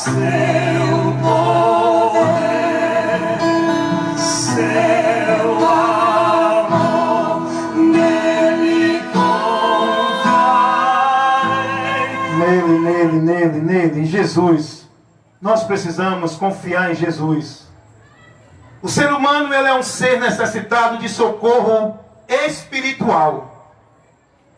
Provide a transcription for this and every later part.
Seu poder, seu amor, nele confiarei. Nele, em Jesus. Nós precisamos confiar em Jesus. O ser humano, ele é um ser necessitado de socorro espiritual.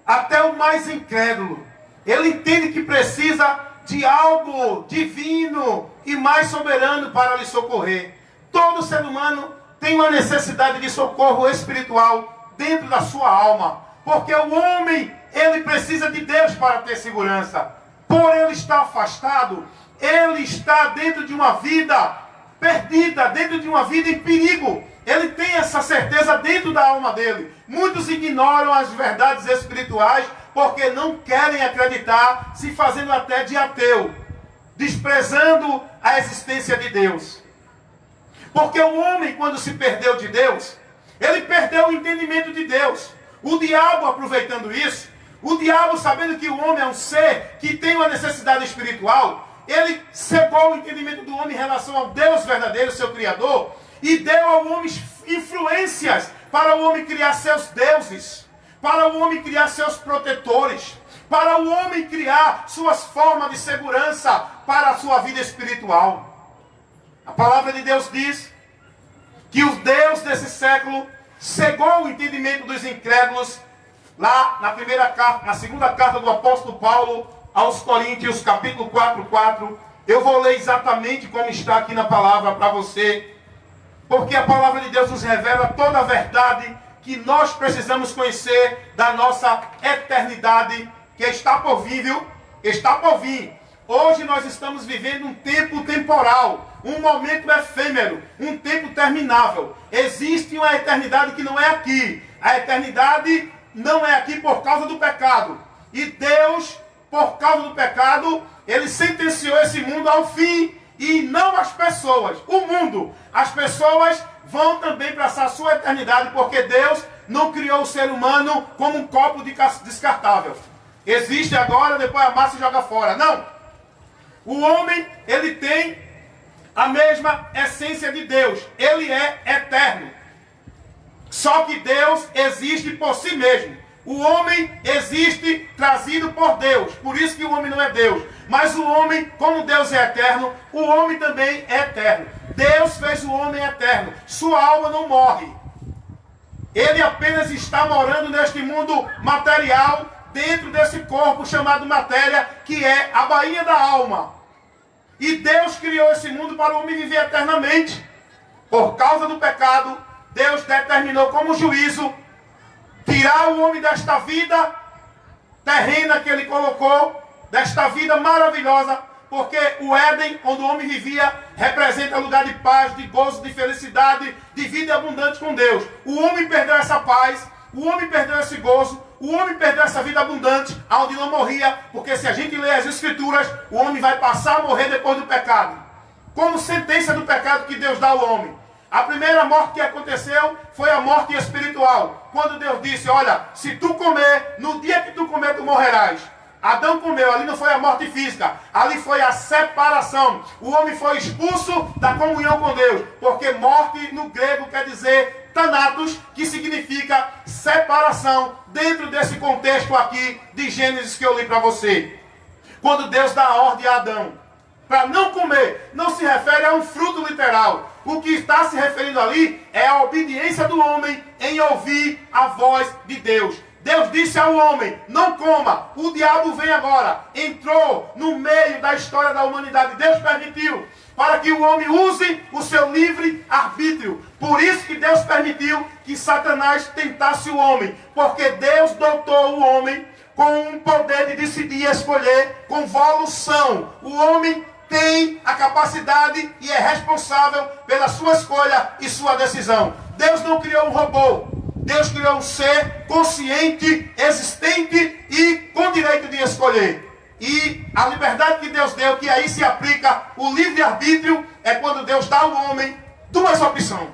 Até o mais incrédulo, ele entende que precisa de algo divino e mais soberano para lhe socorrer. Todo ser humano tem uma necessidade de socorro espiritual dentro da sua alma, porque o homem, ele precisa de Deus para ter segurança. Por ele estar afastado, ele está dentro de uma vida perdida, dentro de uma vida em perigo. Ele tem essa certeza dentro da alma dele. Muitos ignoram as verdades espirituais porque não querem acreditar, se fazendo até de ateu, desprezando a existência de Deus. Porque o homem, quando se perdeu de Deus, ele perdeu o entendimento de Deus. O diabo, aproveitando isso, o diabo, sabendo que o homem é um ser que tem uma necessidade espiritual, ele cegou o entendimento do homem em relação ao Deus verdadeiro, seu Criador, e deu ao homem influências para o homem criar seus deuses, para o homem criar seus protetores, para o homem criar suas formas de segurança para a sua vida espiritual. A palavra de Deus diz que o Deus desse século cegou o entendimento dos incrédulos, lá na segunda carta do apóstolo Paulo aos Coríntios, capítulo 4:4. Eu vou ler exatamente como está aqui na palavra para você, porque a palavra de Deus nos revela toda a verdade que nós precisamos conhecer da nossa eternidade, que está por vir, viu? Está por vir. Hoje nós estamos vivendo um tempo temporal, um momento efêmero, um tempo terminável. Existe uma eternidade que não é aqui. A eternidade não é aqui por causa do pecado. E Deus, por causa do pecado, Ele sentenciou esse mundo ao fim. E não as pessoas, o mundo. As pessoas vão também passar a sua eternidade, porque Deus não criou o ser humano como um copo descartável. Existe agora, depois amassa e joga fora. Não. O homem, ele tem a mesma essência de Deus. Ele é eterno. Só que Deus existe por si mesmo. O homem existe trazido por Deus. Por isso que o homem não é Deus. Mas o homem, como Deus é eterno, o homem também é eterno. Deus fez o homem eterno. Sua alma não morre. Ele apenas está morando neste mundo material, dentro desse corpo chamado matéria, que é a baía da alma. E Deus criou esse mundo para o homem viver eternamente. Por causa do pecado, Deus determinou como juízo tirar o homem desta vida terrena que Ele colocou, desta vida maravilhosa, porque o Éden, onde o homem vivia, representa lugar de paz, de gozo, de felicidade, de vida abundante com Deus. O homem perdeu essa paz, o homem perdeu esse gozo, o homem perdeu essa vida abundante, onde não morria, porque se a gente ler as Escrituras, o homem vai passar a morrer depois do pecado. Como sentença do pecado que Deus dá ao homem. A primeira morte que aconteceu foi a morte espiritual. Quando Deus disse, olha, se tu comer, no dia que tu comer, tu morrerás. Adão comeu, ali não foi a morte física, ali foi a separação. O homem foi expulso da comunhão com Deus, porque morte no grego quer dizer thanatos, que significa separação, dentro desse contexto aqui de Gênesis que eu li para você. Quando Deus dá a ordem a Adão para não comer, não se refere a um fruto literal. O que está se referindo ali é a obediência do homem em ouvir a voz de Deus. Deus disse ao homem, não coma. O diabo vem agora, entrou no meio da história da humanidade. Deus permitiu para que o homem use o seu livre arbítrio. Por isso que Deus permitiu que Satanás tentasse o homem, porque Deus dotou o homem com um poder de decidir e escolher, com volição. O homem tem a capacidade e é responsável pela sua escolha e sua decisão. Deus não criou um robô. Deus criou um ser consciente, existente e com direito de escolher. E a liberdade que Deus deu, que aí se aplica o livre-arbítrio, é quando Deus dá ao homem duas opções.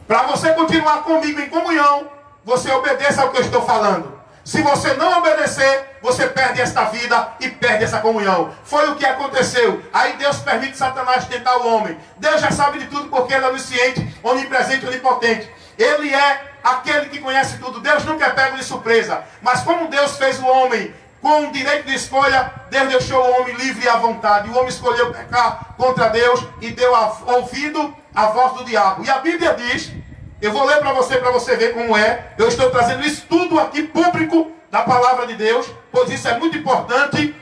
Para você continuar comigo em comunhão, você obedeça ao que eu estou falando. Se você não obedecer, você perde esta vida e perde essa comunhão. Foi o que aconteceu. Aí Deus permite Satanás tentar o homem. Deus já sabe de tudo porque Ele é onisciente, onipresente, onipotente. Ele é aquele que conhece tudo. Deus nunca é pego de surpresa. Mas como Deus fez o homem com o direito de escolha, Deus deixou o homem livre à vontade. O homem escolheu pecar contra Deus e deu ouvido à voz do diabo. E a Bíblia diz, eu vou ler para você ver como é. Eu estou trazendo isso tudo aqui público da palavra de Deus, pois isso é muito importante.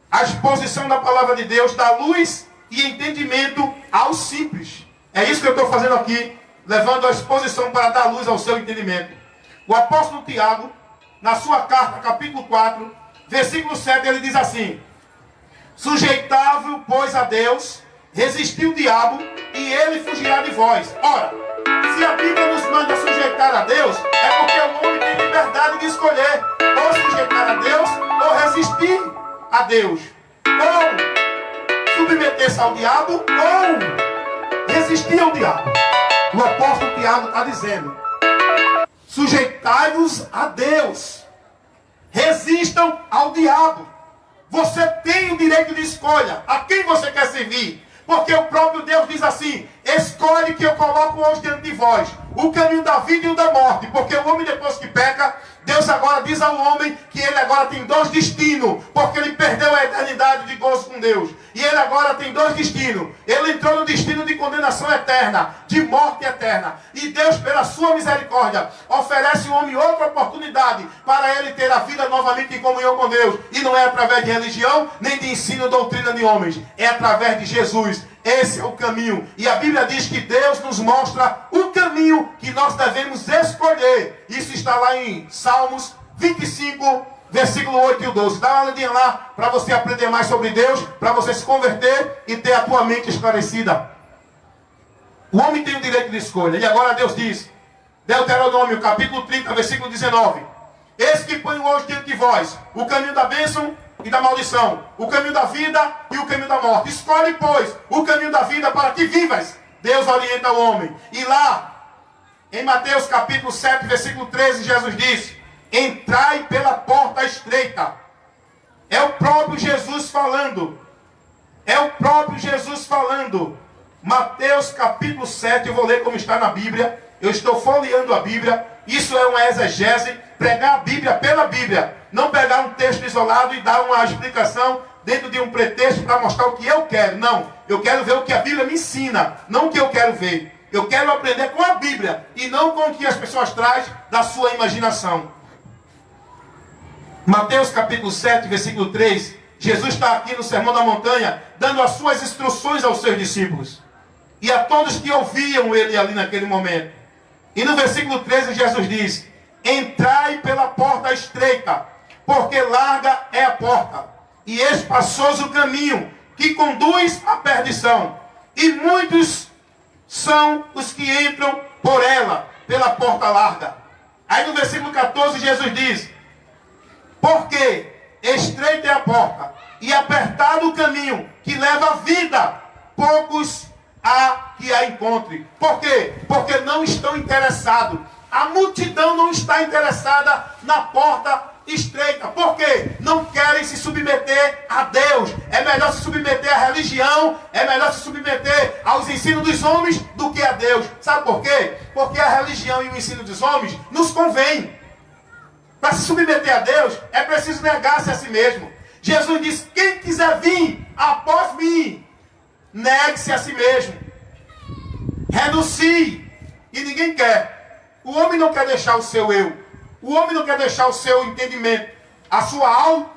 A exposição da palavra de Deus dá luz e entendimento aos simples. É isso que eu estou fazendo aqui, levando a exposição para dar luz ao seu entendimento. O apóstolo Tiago, na sua carta, capítulo 4, versículo 7, ele diz assim: sujeitável, pois, a Deus, resistiu o diabo, e ele fugirá de vós. Ora, se a Bíblia nos manda sujeitar a Deus, é porque o homem tem liberdade de escolher ou sujeitar a Deus ou resistir a Deus. Ou submeter-se ao diabo ou resistir ao diabo. O apóstolo Tiago está dizendo: sujeitai-vos a Deus, resistam ao diabo. Você tem o direito de escolha a quem você quer servir. Porque o próprio Deus diz assim: escolhe que eu coloco hoje diante de vós o caminho da vida e o da morte. Porque o homem, depois que peca, Deus agora diz ao homem que ele agora tem dois destinos. Porque ele perdeu a eternidade de gozo com Deus. E ele agora tem dois destinos. Ele entrou no destino de condenação eterna, de morte eterna. E Deus, pela sua misericórdia, oferece ao homem outra oportunidade para ele ter a vida novamente em comunhão com Deus. E não é através de religião, nem de ensino, doutrina de homens. É através de Jesus. Esse é o caminho. E a Bíblia diz que Deus nos mostra o caminho que nós devemos escolher. Isso está lá em Salmos 25, versículo 8 e 12. Dá uma olhadinha lá para você aprender mais sobre Deus, para você se converter e ter a tua mente esclarecida. O homem tem o direito de escolha. E agora Deus diz, Deuteronômio, capítulo 30, versículo 19: eis que ponho hoje diante de vós o caminho da bênção e da maldição, o caminho da vida e o caminho da morte. Escolhe, pois, o caminho da vida para que vivas. Deus orienta o homem. E lá, em Mateus capítulo 7, versículo 13, Jesus diz: entrai pela porta estreita. É o próprio Jesus falando. É o próprio Jesus falando. Mateus capítulo 7, eu vou ler como está na Bíblia. Eu estou folheando a Bíblia. Isso é uma exegese, pregar a Bíblia pela Bíblia. Não pegar um texto isolado e dar uma explicação dentro de um pretexto para mostrar o que eu quero. Não, eu quero ver o que a Bíblia me ensina, não o que eu quero ver. Eu quero aprender com a Bíblia e não com o que as pessoas trazem da sua imaginação. Mateus capítulo 7, versículo 3. Jesus está aqui no Sermão da Montanha, dando as suas instruções aos seus discípulos. E a todos que ouviam ele ali naquele momento. E no versículo 13 Jesus diz: entrai pela porta estreita, porque larga é a porta, e espaçoso o caminho que conduz à perdição. E muitos são os que entram por ela, pela porta larga. Aí no versículo 14 Jesus diz: porque estreita é a porta, e apertado o caminho que leva a vida, poucos há que a encontre. Por quê? Porque não estão interessados. A multidão não está interessada na porta estreita. Por quê? Não querem se submeter a Deus. É melhor se submeter à religião, é melhor se submeter aos ensinos dos homens do que a Deus. Sabe por quê? Porque a religião e o ensino dos homens nos convém. Para se submeter a Deus, é preciso negar-se a si mesmo. Jesus disse: quem quiser vir após mim, negue-se a si mesmo. Renuncie. E ninguém quer. O homem não quer deixar o seu eu. O homem não quer deixar o seu entendimento. A sua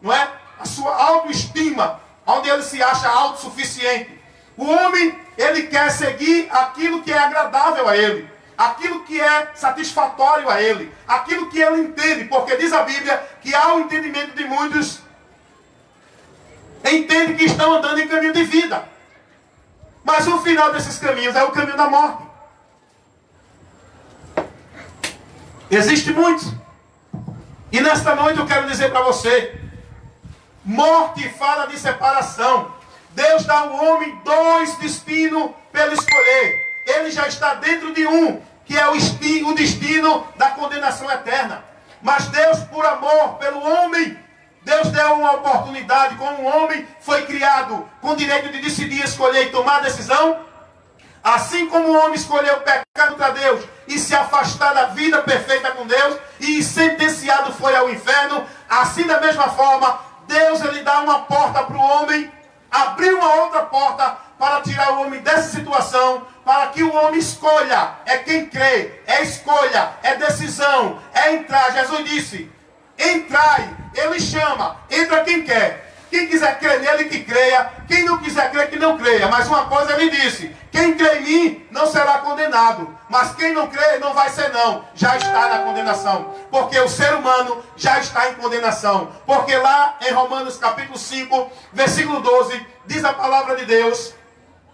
não é? A sua autoestima, onde ele se acha autossuficiente. O homem, ele quer seguir aquilo que é agradável a ele. Aquilo que é satisfatório a ele. Aquilo que ele entende. Porque diz a Bíblia que há o entendimento de muitos. Entende que estão andando em caminho de vida. Mas o final desses caminhos é o caminho da morte. Existem muitos. E nesta noite eu quero dizer para você: morte fala de separação. Deus dá ao homem dois destinos para ele escolher. Ele já está dentro de um, que é o destino da condenação eterna. Mas Deus, por amor pelo homem, Deus deu uma oportunidade. Como o homem foi criado com o direito de decidir, escolher e tomar decisão, assim como o homem escolheu o pecado contra Deus e se afastar da vida perfeita com Deus e sentenciado foi ao inferno, assim da mesma forma, Deus ele dá uma porta para o homem, abrir uma outra porta para tirar o homem dessa situação, para que o homem escolha. É quem crê, é escolha, é decisão, é entrar. Jesus disse: entrai, ele chama, entra quem quer. Quem quiser crer nele, que creia. Quem não quiser crer, que não creia. Mas uma coisa ele disse: quem crê em mim não será condenado. Mas quem não crê, não vai ser não. Já está na condenação. Porque o ser humano já está em condenação. Porque lá em Romanos capítulo 5, versículo 12, diz a palavra de Deus,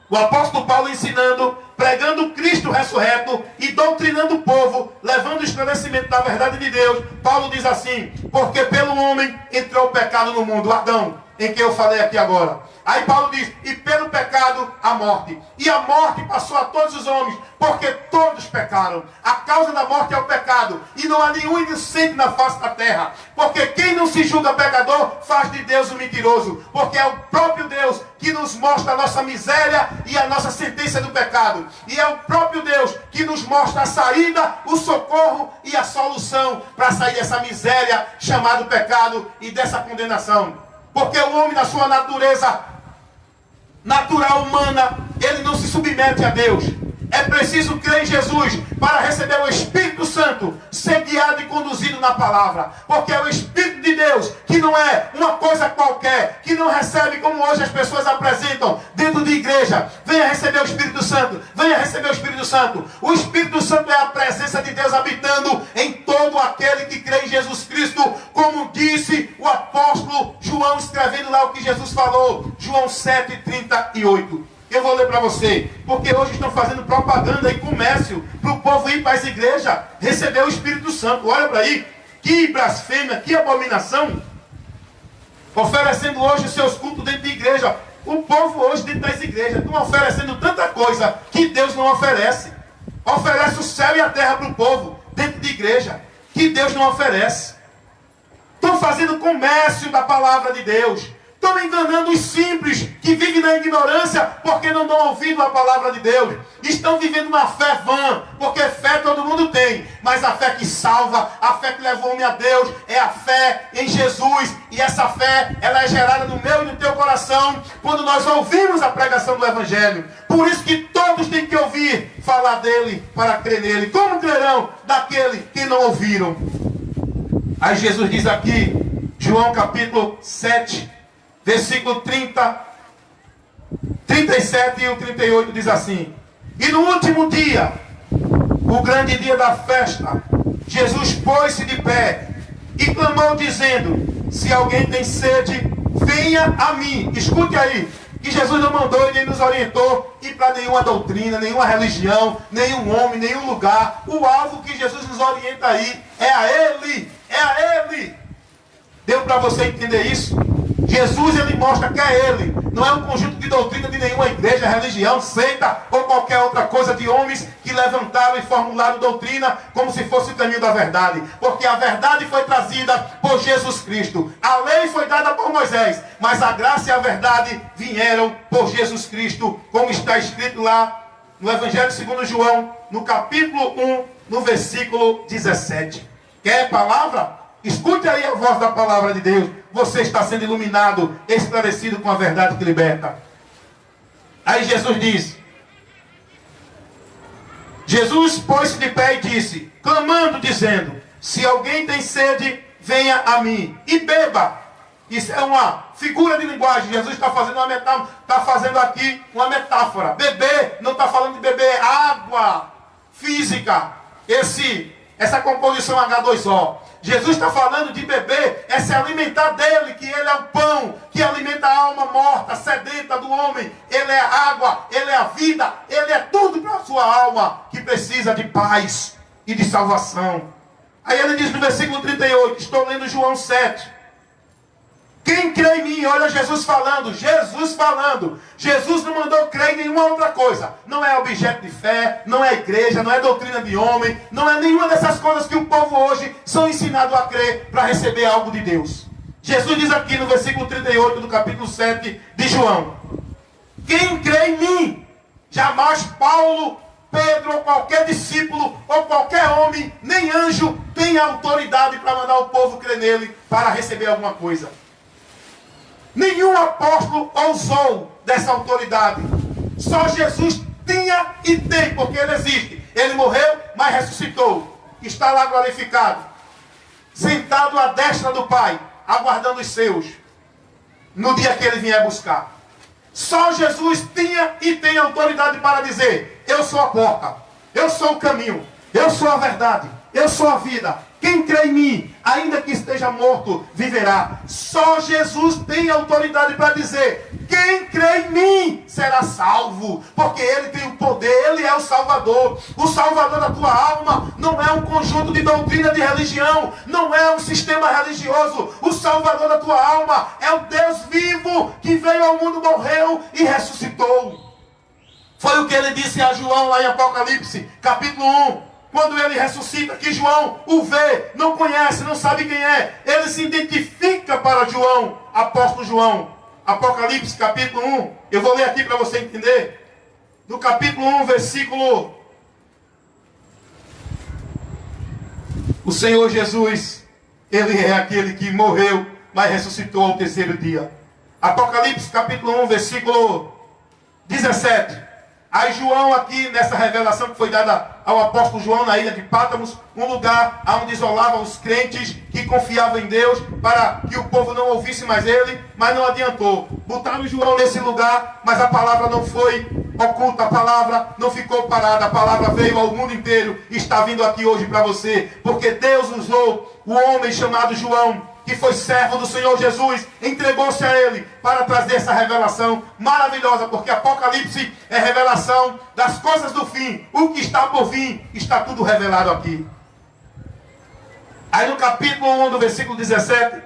o apóstolo Paulo ensinando, pregando Cristo ressurreto e doutrinando o povo, levando o esclarecimento da verdade de Deus. Paulo diz assim: porque pelo homem entrou o pecado no mundo, Adão, em que eu falei aqui agora. Aí Paulo diz: e pelo pecado a morte. E a morte passou a todos os homens, porque todos pecaram. A causa da morte é o pecado, e não há nenhum inocente na face da terra. Porque quem não se julga pecador, faz de Deus um mentiroso. Porque é o próprio Deus que nos mostra a nossa miséria e a nossa sentença do pecado. E é o próprio Deus que nos mostra a saída, o socorro e a solução para sair dessa miséria chamada pecado e dessa condenação. Porque o homem, na sua natureza natural humana, ele não se submete a Deus. É preciso crer em Jesus para receber o Espírito Santo, ser guiado e conduzido na palavra. Porque é o Espírito de Deus, que não é uma coisa qualquer, que não recebe como hoje as pessoas apresentam dentro de igreja. Venha receber o Espírito Santo, venha receber o Espírito Santo. O Espírito Santo é a presença de Deus habitando em todo aquele que crê em Jesus Cristo, como disse o apóstolo João, escrevendo lá o que Jesus falou, João 7:38. Eu vou ler para você, porque hoje estão fazendo propaganda e comércio para o povo ir para as igrejas receber o Espírito Santo. Olha para aí, que blasfêmia, que abominação. Oferecendo hoje os seus cultos dentro de igreja. O povo hoje dentro das igrejas estão oferecendo tanta coisa que Deus não oferece. Oferece o céu e a terra para o povo dentro de igreja, que Deus não oferece. Estão fazendo comércio da palavra de Deus. Estão enganando os simples que vivem na ignorância porque não dão ouvido à palavra de Deus. Estão vivendo uma fé vã, porque fé todo mundo tem, mas a fé que salva, a fé que leva o homem a Deus, é a fé em Jesus. E essa fé, ela é gerada no meu e no teu coração quando nós ouvimos a pregação do Evangelho. Por isso que todos têm que ouvir falar dele para crer nele. Como crerão daquele que não ouviram? Aí Jesus diz aqui, João capítulo 7, versículo 30, 37 e o 38 diz assim: e no último dia, o grande dia da festa, Jesus pôs-se de pé e clamou dizendo: se alguém tem sede, venha a mim. Escute aí, que Jesus não mandou, ele nos orientou ir para nenhuma doutrina, nenhuma religião, nenhum homem, nenhum lugar. O alvo que Jesus nos orienta aí é a Ele, é a Ele. Deu para você entender isso? Jesus, ele mostra que é ele. Não é um conjunto de doutrina de nenhuma igreja, religião, seita ou qualquer outra coisa de homens que levantaram e formularam doutrina como se fosse o caminho da verdade. Porque a verdade foi trazida por Jesus Cristo. A lei foi dada por Moisés, mas a graça e a verdade vieram por Jesus Cristo, como está escrito lá no Evangelho segundo João, no capítulo 1, no versículo 17. Quer palavra? Escute aí a voz da palavra de Deus. Você está sendo iluminado, esclarecido com a verdade que liberta. Aí Jesus diz: Jesus pôs-se de pé e disse, clamando, dizendo: se alguém tem sede, venha a mim e beba. Isso é uma figura de linguagem. Jesus está fazendo uma metáfora, está fazendo aqui uma metáfora. Beber, não está falando de beber água física, essa composição H2O. Jesus está falando de beber, é se alimentar dele, que ele é o pão, que alimenta a alma morta, sedenta do homem. Ele é a água, ele é a vida, ele é tudo para a sua alma, que precisa de paz e de salvação. Aí ele diz no versículo 38, estou lendo João 7. Quem crê em mim, olha Jesus falando, Jesus não mandou crer em nenhuma outra coisa. Não é objeto de fé, não é igreja, não é doutrina de homem, não é nenhuma dessas coisas que o povo hoje são ensinados a crer para receber algo de Deus. Jesus diz aqui no versículo 38 do capítulo 7 de João: quem crê em mim, jamais Paulo, Pedro ou qualquer discípulo ou qualquer homem, nem anjo, tem autoridade para mandar o povo crer nele para receber alguma coisa. Nenhum apóstolo ousou dessa autoridade. Só Jesus tinha e tem, porque ele existe. Ele morreu, mas ressuscitou. Está lá glorificado, sentado à destra do Pai, aguardando os seus, no dia que ele vier buscar. Só Jesus tinha e tem autoridade para dizer: eu sou a porta, eu sou o caminho, eu sou a verdade, eu sou a vida. Quem crê em mim, ainda que esteja morto, viverá. Só Jesus tem autoridade para dizer: quem crê em mim será salvo, porque Ele tem o poder, Ele é o Salvador. O Salvador da tua alma não é um conjunto de doutrina de religião, não é um sistema religioso. O Salvador da tua alma é o Deus vivo que veio ao mundo, morreu e ressuscitou. Foi o que Ele disse a João lá em Apocalipse, capítulo 1. Quando ele ressuscita, que João o vê, não conhece, não sabe quem é. Ele se identifica para João, apóstolo João. Apocalipse, capítulo 1. Eu vou ler aqui para você entender. No capítulo 1, versículo... O Senhor Jesus, Ele é aquele que morreu, mas ressuscitou ao terceiro dia. Apocalipse, capítulo 1, versículo 17. Aí João aqui, nessa revelação que foi dada ao apóstolo João na ilha de Pátmos, um lugar onde isolavam os crentes que confiavam em Deus, para que o povo não ouvisse mais ele, mas não adiantou. Botaram João nesse lugar, mas a palavra não foi oculta, a palavra não ficou parada, a palavra veio ao mundo inteiro e está vindo aqui hoje para você, porque Deus usou o homem chamado João, que foi servo do Senhor Jesus, entregou-se a Ele para trazer essa revelação maravilhosa, porque Apocalipse é revelação das coisas do fim. O que está por vir, está tudo revelado aqui. Aí no capítulo 1 do versículo 17,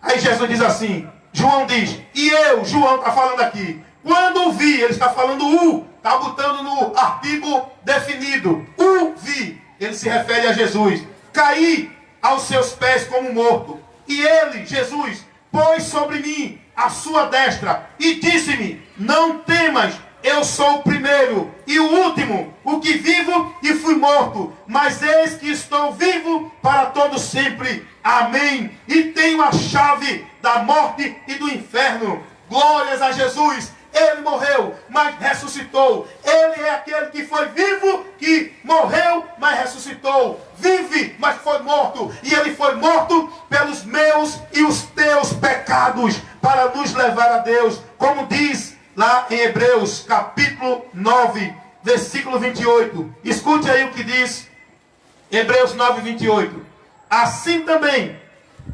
aí Jesus diz assim, João diz, e eu, João está falando aqui, quando vi, ele está falando está botando no artigo definido, vi, ele se refere a Jesus, caí aos seus pés como morto. E ele, Jesus, pôs sobre mim a sua destra e disse-me, não temas, eu sou o primeiro e o último, o que vivo e fui morto, mas eis que estou vivo para todo sempre. Amém. E tenho a chave da morte e do inferno. Glórias a Jesus. Ele morreu, mas ressuscitou. Ele é aquele que foi vivo, que morreu, mas ressuscitou. Vive, mas foi morto. E ele foi morto pelos meus e os teus pecados, para nos levar a Deus. Como diz lá em Hebreus, capítulo 9, versículo 28. Escute aí o que diz Hebreus 9, 28. Assim também,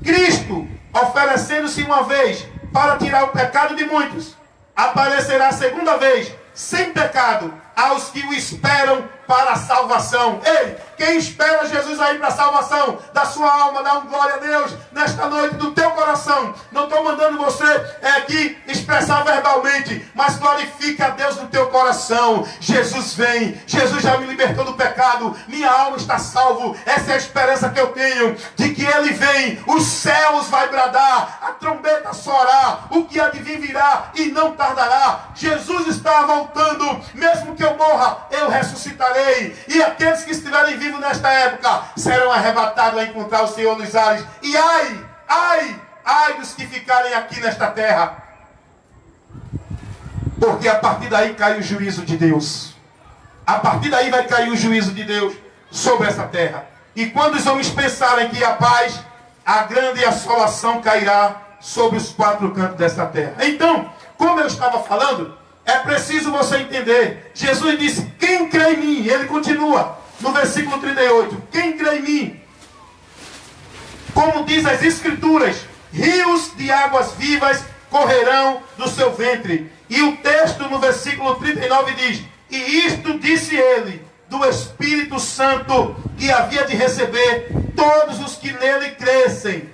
Cristo, oferecendo-se uma vez para tirar o pecado de muitos, aparecerá segunda vez, sem pecado, aos que o esperam para a salvação. Ei, quem espera Jesus aí para a salvação da sua alma, dá um glória a Deus nesta noite do teu coração. Não estou mandando você aqui expressar verbalmente, mas glorifique a Deus no teu coração. Jesus vem, Jesus já me libertou do pecado, minha alma está salvo. Essa é a esperança que eu tenho, de que Ele vem, os céus vai bradar, a trombeta soará, o que há de vir virá e não tardará. Jesus está voltando, mesmo que eu morra, eu ressuscitarei. E aqueles que estiverem vivos nesta época serão arrebatados a encontrar o Senhor nos ares. E ai dos que ficarem aqui nesta terra, porque a partir daí cai o juízo de Deus. A partir daí vai cair o juízo de Deus sobre essa terra. E quando os homens pensarem que a paz, a grande assolação cairá sobre os quatro cantos desta terra. Então, como eu estava falando, é preciso você entender. Jesus disse, quem crê em mim? Ele continua no versículo 38. Quem crê em mim? Como diz as Escrituras, rios de águas vivas correrão do seu ventre. E o texto no versículo 39 diz, e isto disse ele, do Espírito Santo, que havia de receber todos os que nele crescem.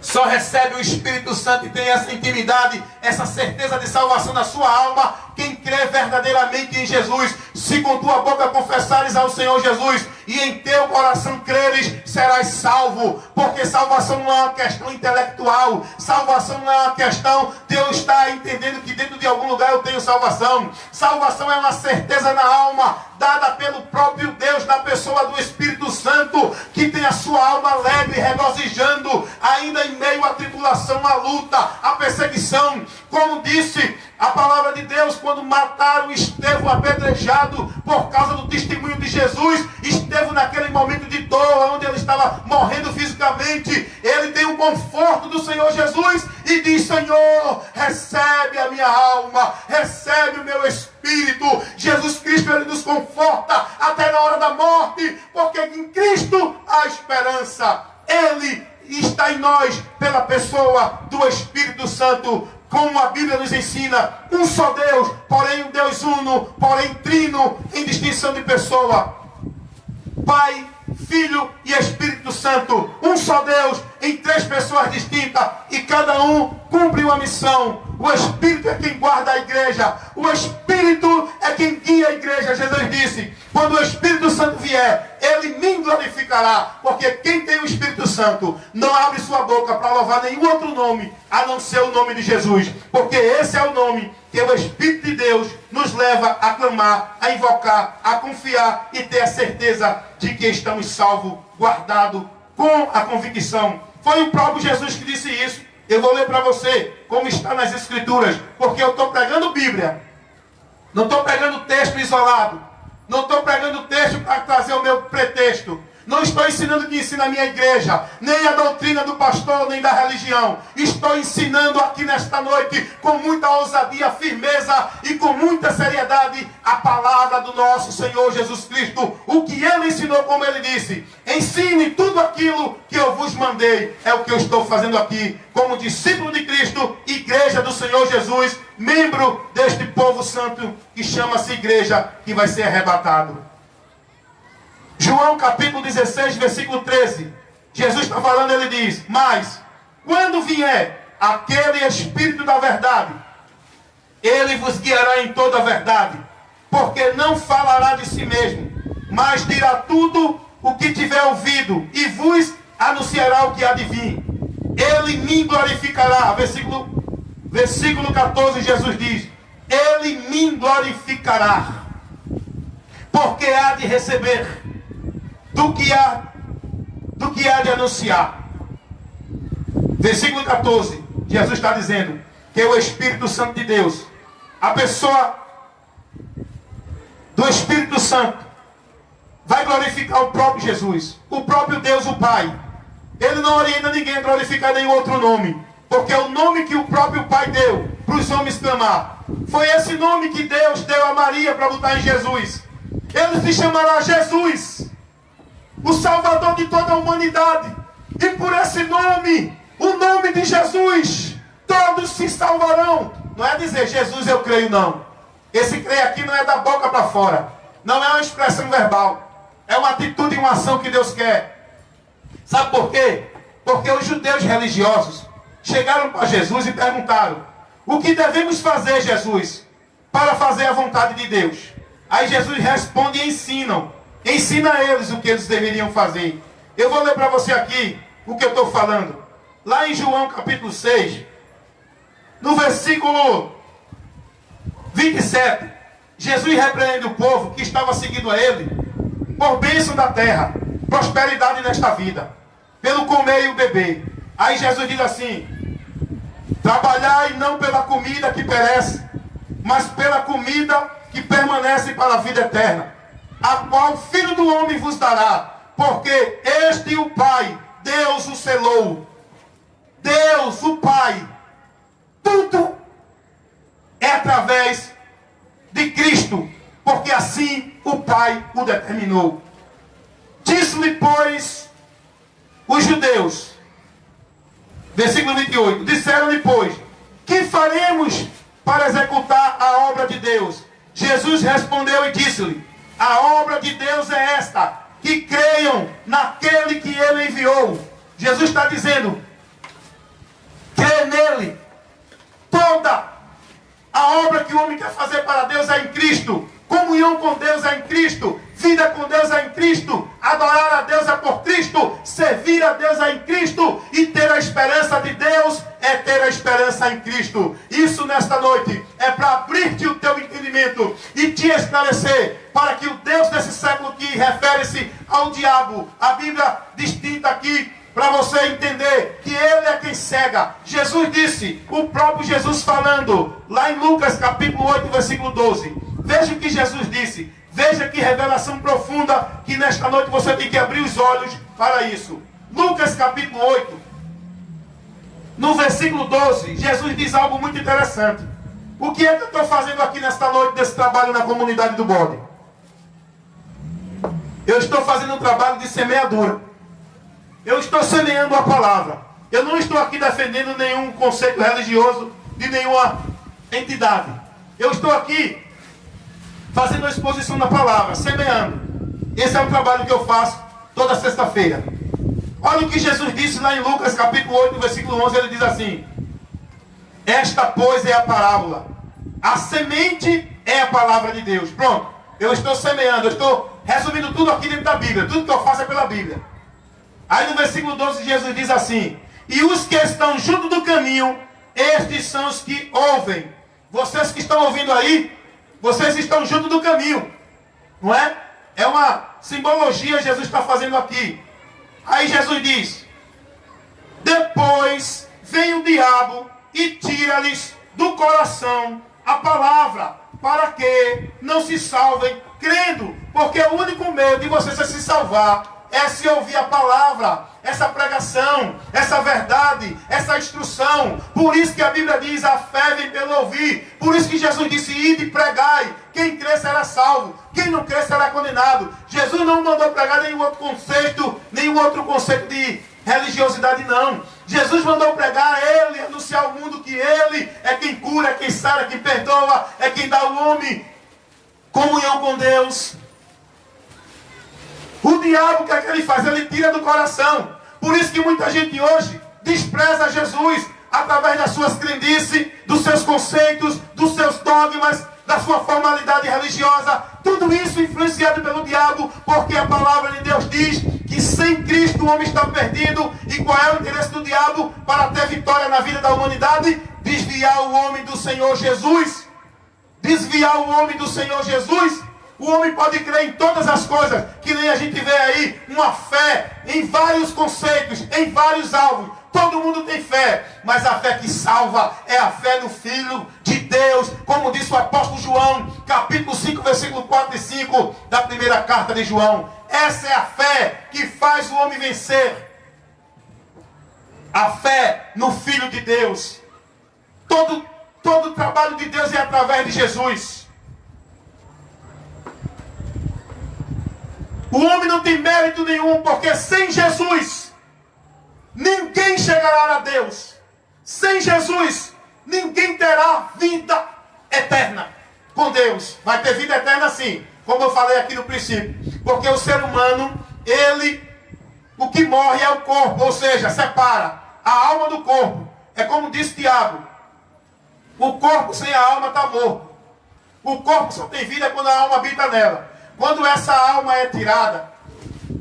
Só recebe o Espírito Santo e tem essa intimidade, essa certeza de salvação na sua alma, quem crê verdadeiramente em Jesus. Se com tua boca confessares ao Senhor Jesus e em teu coração creres, serás salvo. Porque salvação não é uma questão intelectual, salvação não é uma questão de eu estar entendendo que dentro de algum lugar eu tenho salvação. Salvação é uma certeza na alma, dada pelo próprio Deus, na pessoa do Espírito Santo, que tem a sua alma alegre, regozijando, ainda em meio à tribulação, à luta, à perseguição. Como disse a palavra de Deus, quando mataram Estevão apedrejado por causa do testemunho de Jesus, Estevão naquele momento de dor, onde ele estava morrendo fisicamente, ele tem o conforto do Senhor Jesus e diz: Senhor, recebe a minha alma, recebe o meu espírito. Jesus Cristo, ele nos conforta até na hora da morte, porque em Cristo há esperança. Ele está em nós pela pessoa do Espírito Santo. Como a Bíblia nos ensina, um só Deus, porém um Deus uno, porém trino, em distinção de pessoa. Pai, Filho e Espírito Santo, um só Deus, em três pessoas distintas, e cada um cumpre uma missão. O Espírito é quem guarda a igreja, o Espírito é quem guia a igreja. Jesus disse: quando o Espírito Santo vier, ele me glorificará, porque quem tem o Espírito Santo não abre sua boca para louvar nenhum outro nome, a não ser o nome de Jesus, porque esse é o nome que o Espírito de Deus nos leva a clamar, a invocar, a confiar e ter a certeza de que estamos salvos, guardados com a convicção. Foi o próprio Jesus que disse isso. Eu vou ler para você como está nas Escrituras, porque eu estou pregando Bíblia, não estou pregando texto isolado, não estou pregando texto para trazer o meu pretexto. Não estou ensinando o que ensina a minha igreja, nem a doutrina do pastor, nem da religião. Estou ensinando aqui nesta noite, com muita ousadia, firmeza e com muita seriedade, a palavra do nosso Senhor Jesus Cristo. O que Ele ensinou, como Ele disse: ensine tudo aquilo que eu vos mandei. É o que eu estou fazendo aqui, como discípulo de Cristo, igreja do Senhor Jesus, membro deste povo santo, que chama-se igreja, que vai ser arrebatado. João capítulo 16, versículo 13. Jesus está falando, ele diz: mas quando vier aquele Espírito da verdade, ele vos guiará em toda a verdade, porque não falará de si mesmo, mas dirá tudo o que tiver ouvido, e vos anunciará o que há de vir. Ele me glorificará. Versículo 14, Jesus diz: ele me glorificará, porque há de receber do que há de anunciar. Versículo 14, Jesus está dizendo que o Espírito Santo de Deus, a pessoa do Espírito Santo, vai glorificar o próprio Jesus, o próprio Deus, o Pai. Ele não orienta ninguém a glorificar nenhum outro nome, porque o nome que o próprio Pai deu para os homens clamar, foi esse nome que Deus deu a Maria para botar em Jesus. Ele se chamará Jesus, o Salvador de toda a humanidade. E por esse nome, o nome de Jesus, todos se salvarão. Não é dizer Jesus eu creio, não. Esse crer aqui não é da boca para fora, não é uma expressão verbal, é uma atitude e uma ação que Deus quer. Sabe por quê? Porque os judeus religiosos chegaram para Jesus e perguntaram: o que devemos fazer, Jesus, para fazer a vontade de Deus? Aí Jesus responde e ensina a eles o que eles deveriam fazer. Eu vou ler para você aqui o que eu estou falando. Lá em João capítulo 6, no versículo 27, Jesus repreende o povo que estava seguindo a ele por bênção da terra, prosperidade nesta vida, pelo comer e o beber. Aí Jesus diz assim: trabalhai não pela comida que perece, mas pela comida que permanece para a vida eterna, a qual o Filho do Homem vos dará, porque este o Pai, Deus o selou. Deus, o Pai, tudo é através de Cristo, porque assim o Pai o determinou. Disse-lhe, pois, os judeus, versículo 28, disseram-lhe, pois, que faremos para executar a obra de Deus? Jesus respondeu e disse-lhe: a obra de Deus é esta, que creiam naquele que ele enviou. Jesus está dizendo: é nele. Toda a obra que o homem quer fazer para Deus é em Cristo. Comunhão com Deus é em Cristo. Vida com Deus é em Cristo. Adorar a Deus é por Cristo. Servir a Deus é em Cristo. E ter a esperança de Deus é ter a esperança em Cristo. Isso nesta noite é para abrir-te o teu entendimento e te esclarecer para que o Deus desse século que refere-se ao diabo, a Bíblia distinta aqui, para você entender que ele é quem cega. Jesus disse, o próprio Jesus falando, lá em Lucas capítulo 8, versículo 12. Veja o que Jesus disse. Veja que revelação profunda, que nesta noite você tem que abrir os olhos para isso. Lucas capítulo 8, no versículo 12, Jesus diz algo muito interessante. O que é que eu estou fazendo aqui nesta noite desse trabalho na comunidade do Bode? Eu estou fazendo um trabalho de semeadura. Eu estou semeando a palavra. Eu não estou aqui defendendo nenhum conceito religioso de nenhuma entidade. Eu estou aqui fazendo a exposição da palavra, semeando. Esse é o trabalho que eu faço toda sexta-feira. Olha o que Jesus disse lá em Lucas capítulo 8, versículo 11. Ele diz assim: esta, pois, é a parábola. A semente é a palavra de Deus. Pronto. Eu estou semeando. Eu estou resumindo tudo aqui dentro da Bíblia. Tudo que eu faço é pela Bíblia. Aí no versículo 12 Jesus diz assim: e os que estão junto do caminho, estes são os que ouvem. Vocês que estão ouvindo aí, vocês estão junto do caminho. Não é? É uma simbologia Jesus está fazendo aqui. Aí Jesus diz: depois vem o diabo e tira-lhes do coração a palavra, para que não se salvem crendo. Porque o único meio de vocês se salvar é se ouvir a palavra, essa pregação, essa verdade, essa instrução. Por isso que a Bíblia diz, a fé vem pelo ouvir. Por isso que Jesus disse, ide e pregai. Quem crê será salvo, quem não crê será condenado. Jesus não mandou pregar nenhum outro conceito de religiosidade, não. Jesus mandou pregar ele, anunciar ao mundo que ele é quem cura, é quem sara, é quem perdoa, é quem dá ao homem comunhão com Deus. O diabo, o que é que ele faz? Ele tira do coração. Por isso que muita gente hoje despreza Jesus através das suas crendices, dos seus conceitos, dos seus dogmas, da sua formalidade religiosa. Tudo isso influenciado pelo diabo, porque a palavra de Deus diz que sem Cristo o homem está perdido. E qual é o interesse do diabo para ter vitória na vida da humanidade? Desviar o homem do Senhor Jesus. Desviar o homem do Senhor Jesus. O homem pode crer em todas as coisas, que nem a gente vê aí, uma fé em vários conceitos, em vários alvos. Todo mundo tem fé, mas a fé que salva é a fé no Filho de Deus, como disse o apóstolo João, capítulo 5, versículo 4 e 5 da primeira carta de João. Essa é a fé que faz o homem vencer. A fé no Filho de Deus. Todo o trabalho de Deus é através de Jesus. O homem não tem mérito nenhum, porque sem Jesus, ninguém chegará a Deus. Sem Jesus, ninguém terá vida eterna com Deus. Vai ter vida eterna sim, como eu falei aqui no princípio. Porque o ser humano, o que morre é o corpo, ou seja, separa a alma do corpo. É como disse Tiago, o corpo sem a alma está morto. O corpo só tem vida quando a alma habita nela. Quando essa alma é tirada,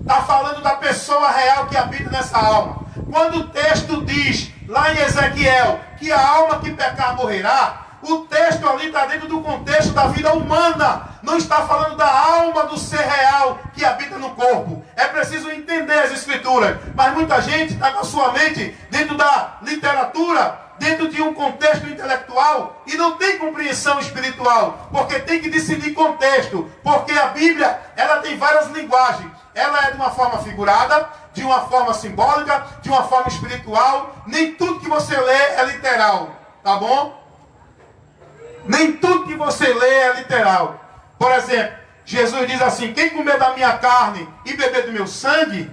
está falando da pessoa real que habita nessa alma. Quando o texto diz, lá em Ezequiel, que a alma que pecar morrerá, o texto ali está dentro do contexto da vida humana. Não está falando da alma do ser real que habita no corpo. É preciso entender as escrituras. Mas muita gente está com a sua mente dentro da literatura, dentro de um contexto intelectual, e não tem compreensão espiritual, porque tem que decidir contexto, porque a Bíblia, ela tem várias linguagens. Ela é de uma forma figurada, de uma forma simbólica, de uma forma espiritual. Nem tudo que você lê é literal, tá bom? Nem tudo que você lê é literal. Por exemplo, Jesus diz assim, quem comer da minha carne e beber do meu sangue,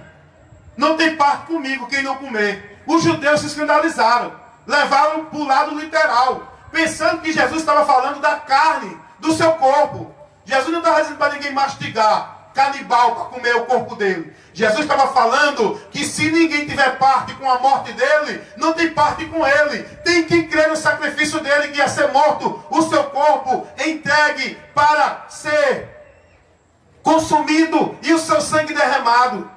não tem parte comigo, quem não comer. Os judeus se escandalizaram. Levaram para o lado literal, pensando que Jesus estava falando da carne, do seu corpo. Jesus não estava dizendo para ninguém mastigar canibal para comer o corpo dele. Jesus estava falando que se ninguém tiver parte com a morte dele, não tem parte com ele. Tem que crer no sacrifício dele, que ia ser morto o seu corpo, entregue para ser consumido e o seu sangue derramado.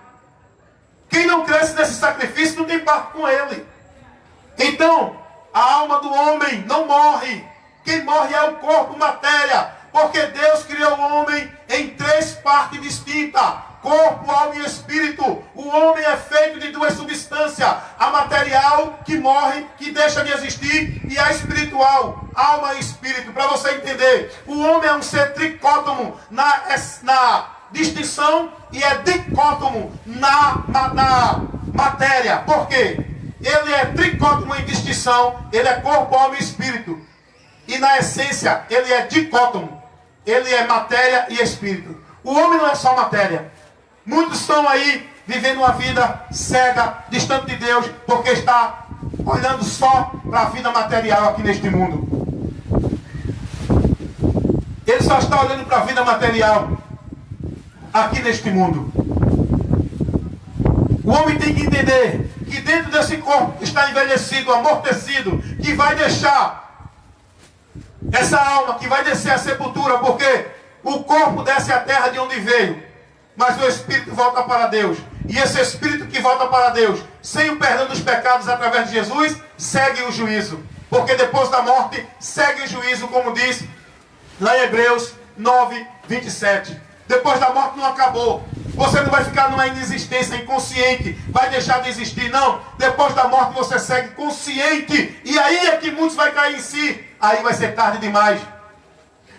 Quem não cresce nesse sacrifício não tem parte com ele. Então, a alma do homem não morre. Quem morre é o corpo, matéria. Porque Deus criou o homem em 3 partes distintas: corpo, alma e espírito. O homem é feito de 2 substâncias: a material, que morre, que deixa de existir, e a espiritual, alma e espírito. Para você entender, o homem é um ser tricótomo na distinção e é dicótomo na matéria. Por quê? Ele é tricótomo em distinção, ele é corpo, alma e espírito. E na essência, ele é dicótomo. Ele é matéria e espírito. O homem não é só matéria. Muitos estão aí vivendo uma vida cega, distante de Deus, porque está olhando só para a vida material aqui neste mundo. Ele só está olhando para a vida material aqui neste mundo. O homem tem que entender que dentro desse corpo que está envelhecido, amortecido, que vai deixar essa alma, que vai descer à sepultura, porque o corpo desce à terra de onde veio, mas o espírito volta para Deus. E esse espírito que volta para Deus, sem o perdão dos pecados através de Jesus, segue o juízo. Porque depois da morte, segue o juízo, como diz lá em Hebreus 9, 27. Depois da morte não acabou. Você não vai ficar numa inexistência inconsciente, vai deixar de existir, não. Depois da morte você segue consciente. E aí é que muitos vai cair em si. Aí vai ser tarde demais.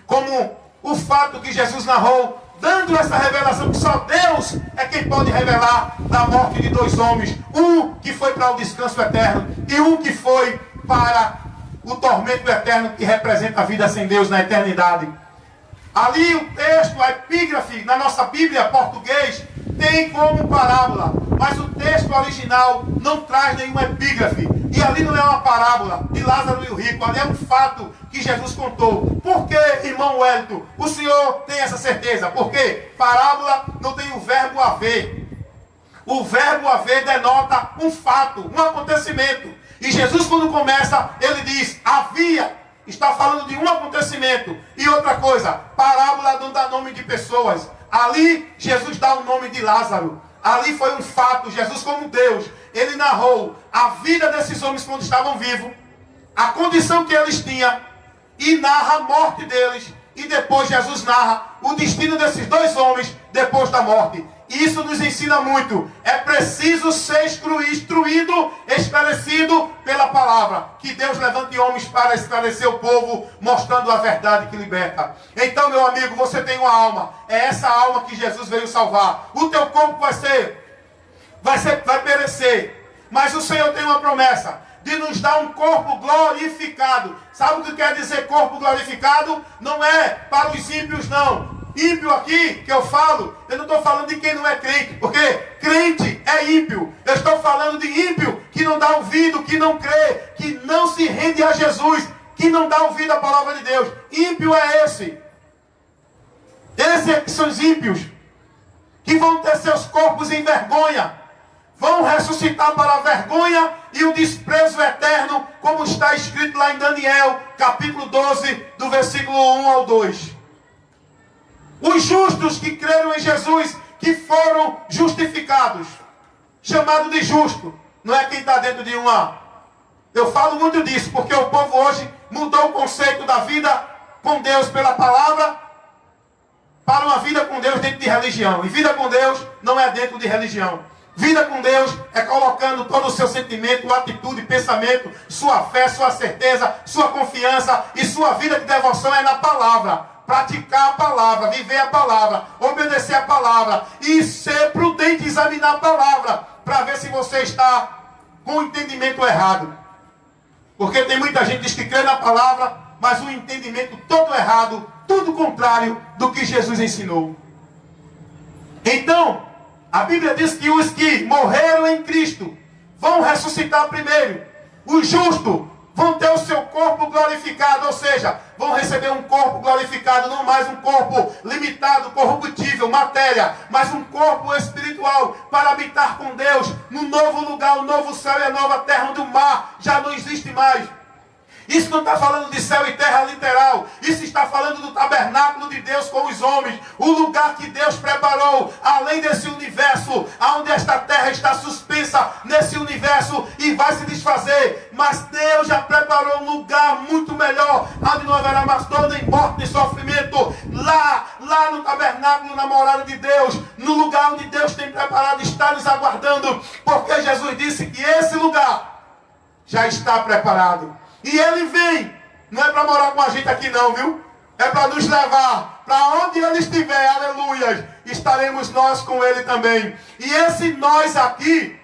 Como o fato que Jesus narrou, dando essa revelação que só Deus é quem pode revelar da morte de 2 homens. Um que foi para o descanso eterno e um que foi para o tormento eterno, que representa a vida sem Deus na eternidade. Ali o texto, a epígrafe, na nossa Bíblia português, tem como parábola. Mas o texto original não traz nenhuma epígrafe. E ali não é uma parábola de Lázaro e o rico. Ali é um fato que Jesus contou. Por que, irmão Wellington, o senhor tem essa certeza? Porque parábola não tem o verbo haver. O verbo haver denota um fato, um acontecimento. E Jesus, quando começa, ele diz: havia. Está falando de um acontecimento. E outra coisa, parábola não dá nome de pessoas. Ali, Jesus dá o nome de Lázaro. Ali foi um fato. Jesus, como Deus, ele narrou a vida desses homens quando estavam vivos, a condição que eles tinham, e narra a morte deles. E depois Jesus narra o destino desses 2 homens depois da morte. Isso nos ensina muito. É preciso ser instruído, esclarecido pela palavra. Que Deus levante homens para esclarecer o povo, mostrando a verdade que liberta. Então, meu amigo, você tem uma alma. É essa alma que Jesus veio salvar. O teu corpo vai perecer. Mas o Senhor tem uma promessa de nos dar um corpo glorificado. Sabe o que quer dizer corpo glorificado? Não é para os ímpios, não. Ímpio aqui, que eu falo, eu não estou falando de quem não é crente, porque crente é ímpio. Eu estou falando de ímpio que não dá ouvido, que não crê, que não se rende a Jesus, que não dá ouvido à palavra de Deus. Ímpio é esse. Esses é que são os ímpios, que vão ter seus corpos em vergonha, vão ressuscitar para a vergonha e o desprezo eterno, como está escrito lá em Daniel, capítulo 12, do versículo 1 ao 2. Os justos que creram em Jesus, que foram justificados. Chamado de justo. Não é quem está dentro de uma... Eu falo muito disso, porque o povo hoje mudou o conceito da vida com Deus pela palavra para uma vida com Deus dentro de religião. E vida com Deus não é dentro de religião. Vida com Deus é colocando todo o seu sentimento, atitude, pensamento, sua fé, sua certeza, sua confiança e sua vida de devoção é na palavra. Praticar a palavra, viver a palavra, obedecer a palavra e ser prudente, examinar a palavra para ver se você está com o entendimento errado. Porque tem muita gente que diz que crê na palavra, mas o entendimento todo errado, tudo contrário do que Jesus ensinou. Então, a Bíblia diz que os que morreram em Cristo vão ressuscitar primeiro. O justo vão ter o seu corpo glorificado, ou seja, vão receber um corpo glorificado, não mais um corpo limitado, corruptível, matéria, mas um corpo espiritual para habitar com Deus no novo lugar, o novo céu e a nova terra, onde o mar já não existe mais. Isso não está falando de céu e terra literal. Isso está falando do tabernáculo de Deus com os homens. O lugar que Deus preparou, além desse universo, onde esta terra está suspensa nesse universo e vai se desfazer. Mas Deus já preparou um lugar muito melhor, onde não haverá mais dor, nem morte, nem sofrimento. Lá no tabernáculo, na morada de Deus, no lugar onde Deus tem preparado, está nos aguardando. Porque Jesus disse que esse lugar já está preparado. E Ele vem, não é para morar com a gente aqui não, viu? É para nos levar, para onde Ele estiver, aleluias, estaremos nós com Ele também. E esse nós aqui,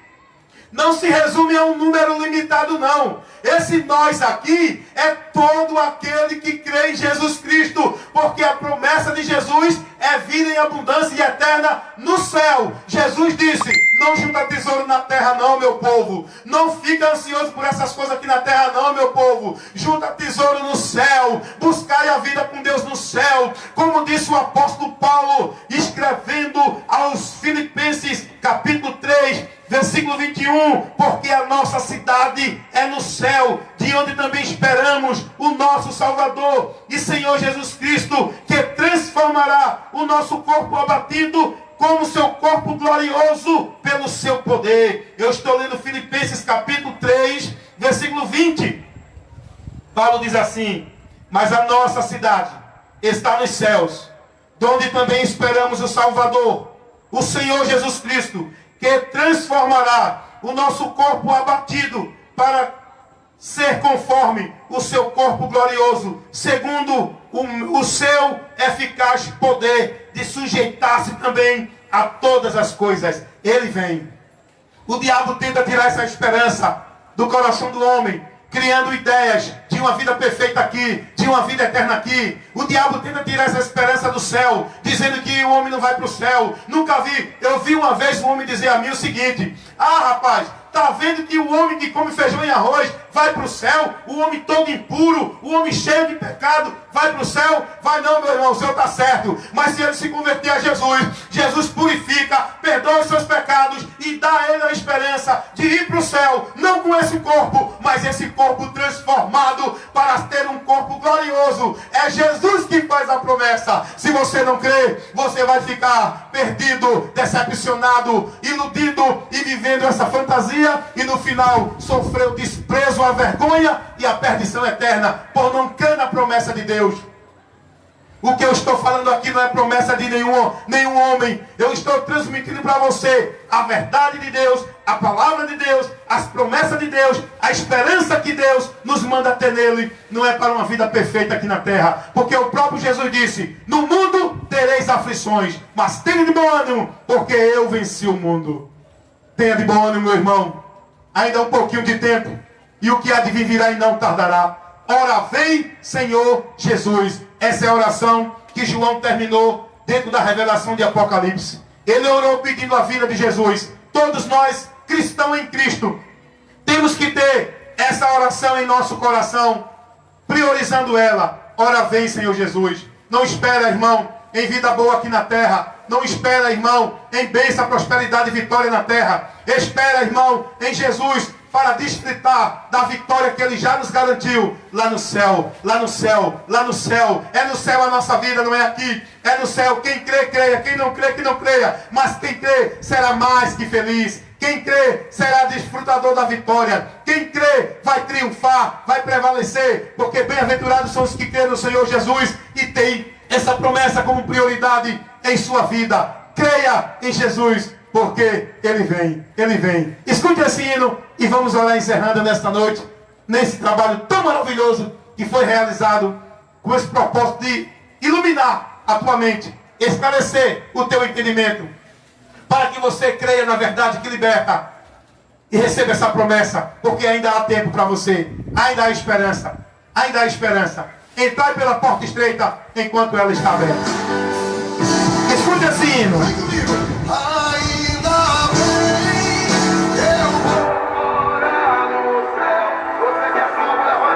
não se resume a um número limitado não. Esse nós aqui é todo aquele que crê em Jesus Cristo, porque a promessa de Jesus é vida em abundância e eterna no céu. Jesus disse: não junta tesouro na terra não, meu povo. Não fica ansioso por essas coisas aqui na terra não, meu povo. Junta tesouro no céu. Buscai a vida com Deus no céu. Como disse o apóstolo Paulo, escrevendo aos Filipenses, capítulo 3, versículo 21, porque a nossa cidade é no céu, de onde também esperamos o nosso Salvador e Senhor Jesus Cristo, que transformará o nosso corpo abatido como seu corpo glorioso pelo seu poder. Eu estou lendo Filipenses capítulo 3, versículo 20. Paulo diz assim: mas a nossa cidade está nos céus, de onde também esperamos o Salvador, o Senhor Jesus Cristo, que transformará o nosso corpo abatido para ser conforme o seu corpo glorioso, segundo o seu eficaz poder de sujeitar-se também a todas as coisas. Ele vem. O diabo tenta tirar essa esperança do coração do homem, criando ideias de uma vida perfeita aqui, de uma vida eterna aqui. O diabo tenta tirar essa esperança do céu, dizendo que o homem não vai para o céu. Nunca vi. Eu vi uma vez um homem dizer a mim o seguinte: ah, rapaz, está vendo que o homem que come feijão e arroz vai para o céu? O homem todo impuro, o homem cheio de pecado, vai para o céu? Vai não, meu irmão, o senhor está certo. Mas se ele se converter a Jesus, Jesus purifica, perdoa os seus pecados e dá a ele a esperança de ir para o céu. Não com esse corpo, mas esse corpo transformado para ter um corpo glorioso. É Jesus que faz a promessa. Se você não crê, você vai ficar perdido, decepcionado, iludido e vivendo essa fantasia, e no final sofreu desprezo, a vergonha e a perdição eterna por não crer na promessa de Deus. O que eu estou falando aqui não é promessa de nenhum homem. Eu estou transmitindo para você a verdade de Deus, a palavra de Deus, as promessas de Deus, a esperança que Deus nos manda ter nele. Não é para uma vida perfeita aqui na terra, porque o próprio Jesus disse: no mundo tereis aflições, mas tenha de bom ânimo, porque eu venci o mundo. Tenha de bom ânimo, meu irmão. Ainda um pouquinho de tempo, e o que há de vir virá e não tardará. Ora vem, Senhor Jesus. Essa é a oração que João terminou dentro da revelação de Apocalipse. Ele orou pedindo a vida de Jesus. Todos nós, cristãos em Cristo, temos que ter essa oração em nosso coração, priorizando ela. Ora vem, Senhor Jesus. Não espera, irmão, em vida boa aqui na terra. Não espera, irmão, em bênção, prosperidade e vitória na terra. Espera, irmão, em Jesus, para desfrutar da vitória que Ele já nos garantiu lá no céu, lá no céu, lá no céu. É no céu a nossa vida, não é aqui. É no céu. Quem crê, creia. Quem não crê, que não creia. Mas quem crê será mais que feliz. Quem crê será desfrutador da vitória. Quem crê vai triunfar, vai prevalecer. Porque bem-aventurados são os que crêem no Senhor Jesus e têm essa promessa como prioridade em sua vida. Creia em Jesus, porque Ele vem, Ele vem. Escute esse hino e vamos orar encerrando nesta noite, nesse trabalho tão maravilhoso que foi realizado com esse propósito de iluminar a tua mente, esclarecer o teu entendimento, para que você creia na verdade que liberta e receba essa promessa, porque ainda há tempo para você, ainda há esperança, ainda há esperança. Entrai pela porta estreita enquanto ela está aberta. Escute esse hino. Ainda bem, eu vou morar no céu. Você que é salvo, levanta.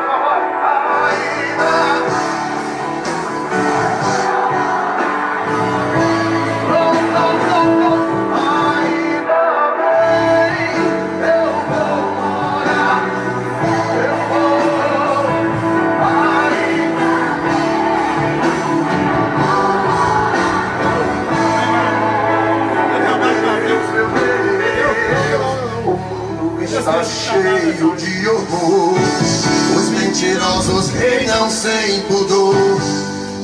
tudo.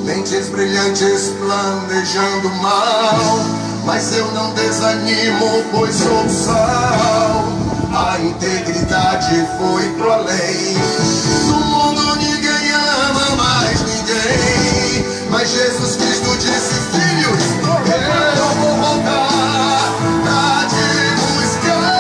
Mentes brilhantes planejando mal, mas eu não desanimo, pois sou sal. A integridade foi pro além. No mundo ninguém ama mais ninguém, mas Jesus Cristo disse: filho, eu vou voltar a te buscar.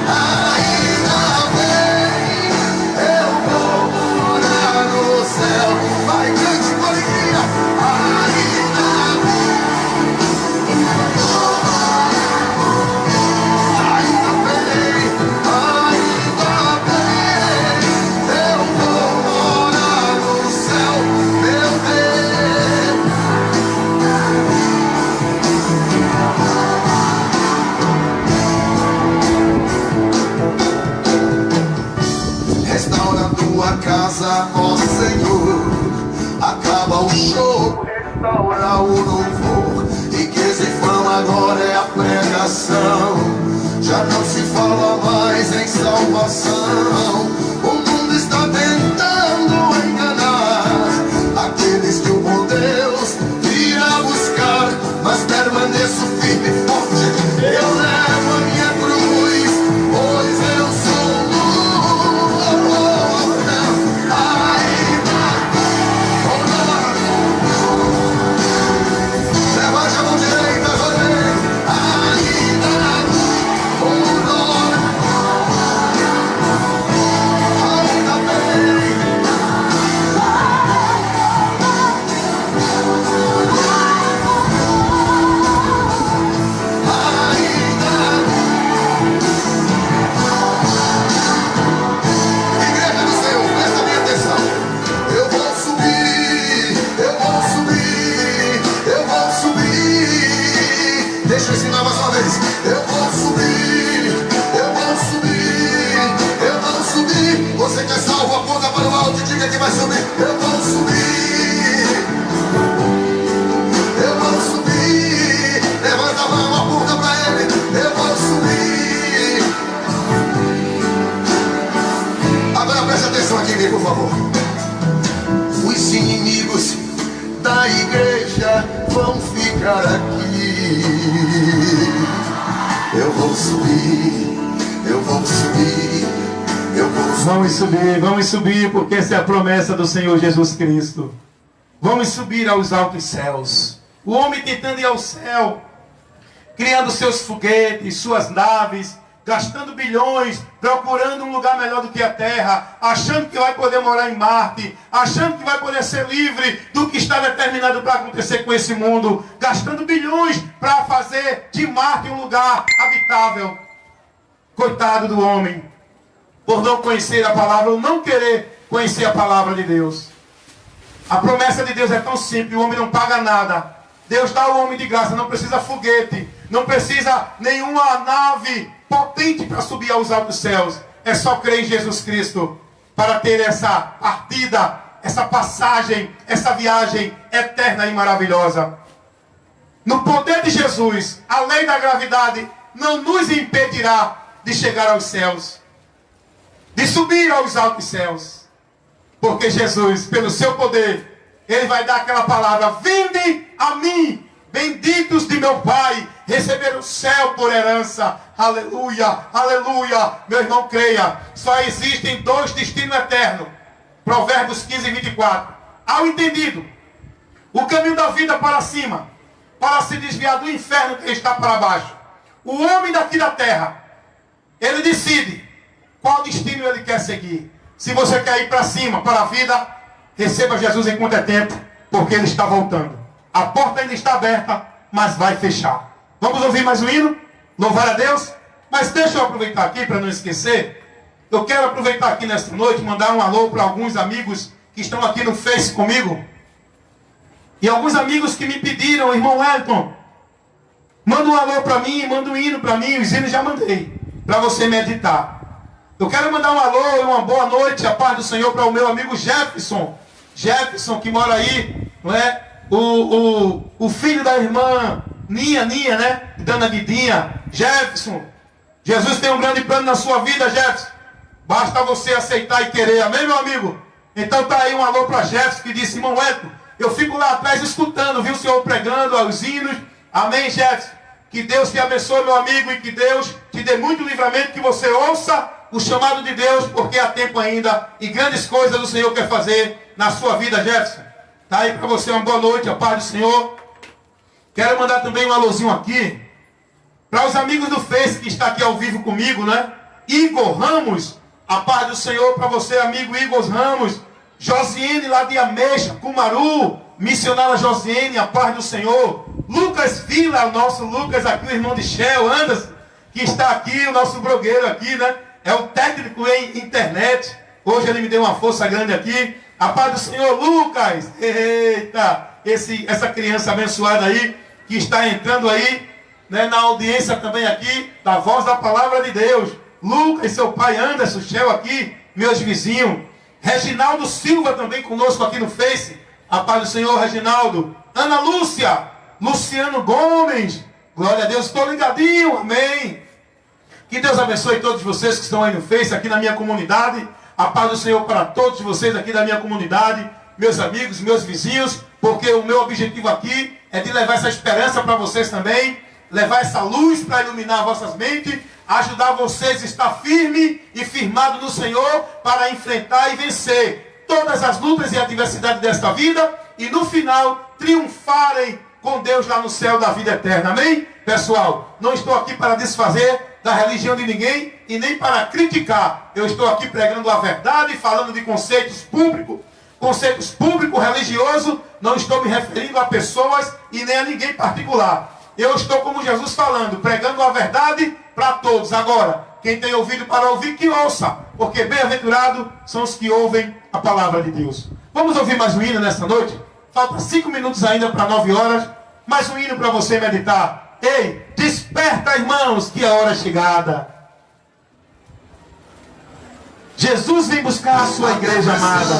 Ainda bem, eu vou morar no céu. Vai, cante com alegria. Ainda bem, ainda bem, eu vou morar no céu, meu Deus. Restaura tua casa, ó Senhor. Acaba o show, restaura o louvor. Riqueza e fama agora é a pregação. Já não se fala mais em salvação. O mundo está tentando enganar aqueles que o bom Deus virá buscar. Mas permaneço firme e forte. Eu levo a minha cruz, pois eu sou luz. Ainda levante a mão direita, chorei. Ainda bem. Igreja do Senhor, presta minha atenção. Eu vou subir, eu vou subir, eu vou subir. Deixa eu ensinar mais uma vez. Eu vou subir, eu vou subir, eu vou subir. Você que é salvo, aponta para o alto e diga que vai subir. Eu vou subir, eu vou subir. Levanta a mão, aponta para ele. Eu vou subir. Agora preste atenção aqui em mim, por favor. Os inimigos da igreja vão ficar aqui. Eu vou subir, eu vou subir, eu vou subir. Vamos subir, porque essa é a promessa do Senhor Jesus Cristo. Vamos subir aos altos céus. O homem tentando ir ao céu, criando seus foguetes, suas naves, gastando bilhões, procurando um lugar melhor do que a Terra, achando que vai poder morar em Marte, achando que vai poder ser livre do que está determinado para acontecer com esse mundo, gastando bilhões para fazer de Marte um lugar habitável. Coitado do homem, por não conhecer a palavra, ou não querer conhecer a palavra de Deus. A promessa de Deus é tão simples, o homem não paga nada. Deus dá ao homem de graça, não precisa foguete, não precisa nenhuma nave potente para subir aos altos céus. É só crer em Jesus Cristo para ter essa partida, essa passagem, essa viagem eterna e maravilhosa. No poder de Jesus, a lei da gravidade não nos impedirá de chegar aos céus, de subir aos altos céus. Porque Jesus, pelo seu poder, Ele vai dar aquela palavra: vinde a mim, benditos de meu Pai, receber o céu por herança. Aleluia, aleluia. Meu irmão, creia, só existem dois destinos eternos. Provérbios 15, 24. Ao entendido, o caminho da vida para cima, para se desviar do inferno que está para baixo. O homem daqui da terra, ele decide qual destino ele quer seguir. Se você quer ir para cima, para a vida, receba Jesus enquanto é tempo, porque Ele está voltando. A porta ainda está aberta, mas vai fechar. Vamos ouvir mais um hino? Louvar a Deus? Mas deixa eu aproveitar aqui, para não esquecer. Eu quero aproveitar aqui nesta noite, mandar um alô para alguns amigos que estão aqui no Face comigo. E alguns amigos que me pediram: irmão Wellington, manda um alô para mim, manda um hino para mim. Os hinos já mandei, para você meditar. Eu quero mandar um alô e uma boa noite, a paz do Senhor, para o meu amigo Jefferson. Jefferson, que mora aí, não é? O filho da irmã Ninha, né? Dana Guidinha. Jefferson, Jesus tem um grande plano na sua vida, Jefferson. Basta você aceitar e querer. Amém, meu amigo? Então tá aí um alô para Jefferson, que disse: irmão Eto, eu fico lá atrás escutando, viu o senhor pregando aos hinos. Amém, Jefferson? Que Deus te abençoe, meu amigo, e que Deus te dê muito livramento, que você ouça o chamado de Deus, porque há tempo ainda e grandes coisas o Senhor quer fazer na sua vida, Jefferson. Tá aí para você uma boa noite, a paz do Senhor. Quero mandar também um alôzinho aqui para os amigos do Face que está aqui ao vivo comigo, né? Igor Ramos, a paz do Senhor para você, amigo Igor Ramos. Josiane lá de Ameixa, Cumaru, missionária Josiane, a paz do Senhor. Lucas Vila, o nosso Lucas aqui, o irmão de Shell, Anderson, que está aqui, o nosso blogueiro aqui, né? É o técnico em internet. Hoje ele me deu uma força grande aqui. A paz do Senhor, Lucas. Eita, essa criança abençoada aí, que está entrando aí, né, na audiência também aqui, da voz da palavra de Deus. Lucas, seu pai Anderson, Shell aqui, meus vizinhos. Reginaldo Silva também conosco aqui no Face. A paz do Senhor, Reginaldo. Ana Lúcia, Luciano Gomes. Glória a Deus, estou ligadinho, amém. Que Deus abençoe todos vocês que estão aí no Face, aqui na minha comunidade. A paz do Senhor para todos vocês aqui da minha comunidade, meus amigos, meus vizinhos, porque o meu objetivo aqui é de levar essa esperança para vocês também, levar essa luz para iluminar vossas mentes, ajudar vocês a estar firme e firmado no Senhor para enfrentar e vencer todas as lutas e adversidades desta vida e no final triunfarem com Deus lá no céu da vida eterna. Amém? Pessoal, não estou aqui para desfazer da religião de ninguém e nem para criticar. Eu estou aqui pregando a verdade, falando de conceitos públicos religiosos. Não estou me referindo a pessoas e nem a ninguém particular. Eu estou como Jesus falando, pregando a verdade para todos. Agora, quem tem ouvido para ouvir, que ouça, porque bem-aventurados são os que ouvem a palavra de Deus. Vamos ouvir mais um hino nessa noite? Falta 5 minutos ainda para 9 horas. Mais um hino para você meditar. Ei, desperta, irmãos, que a hora é chegada. Jesus vem buscar a sua igreja amada.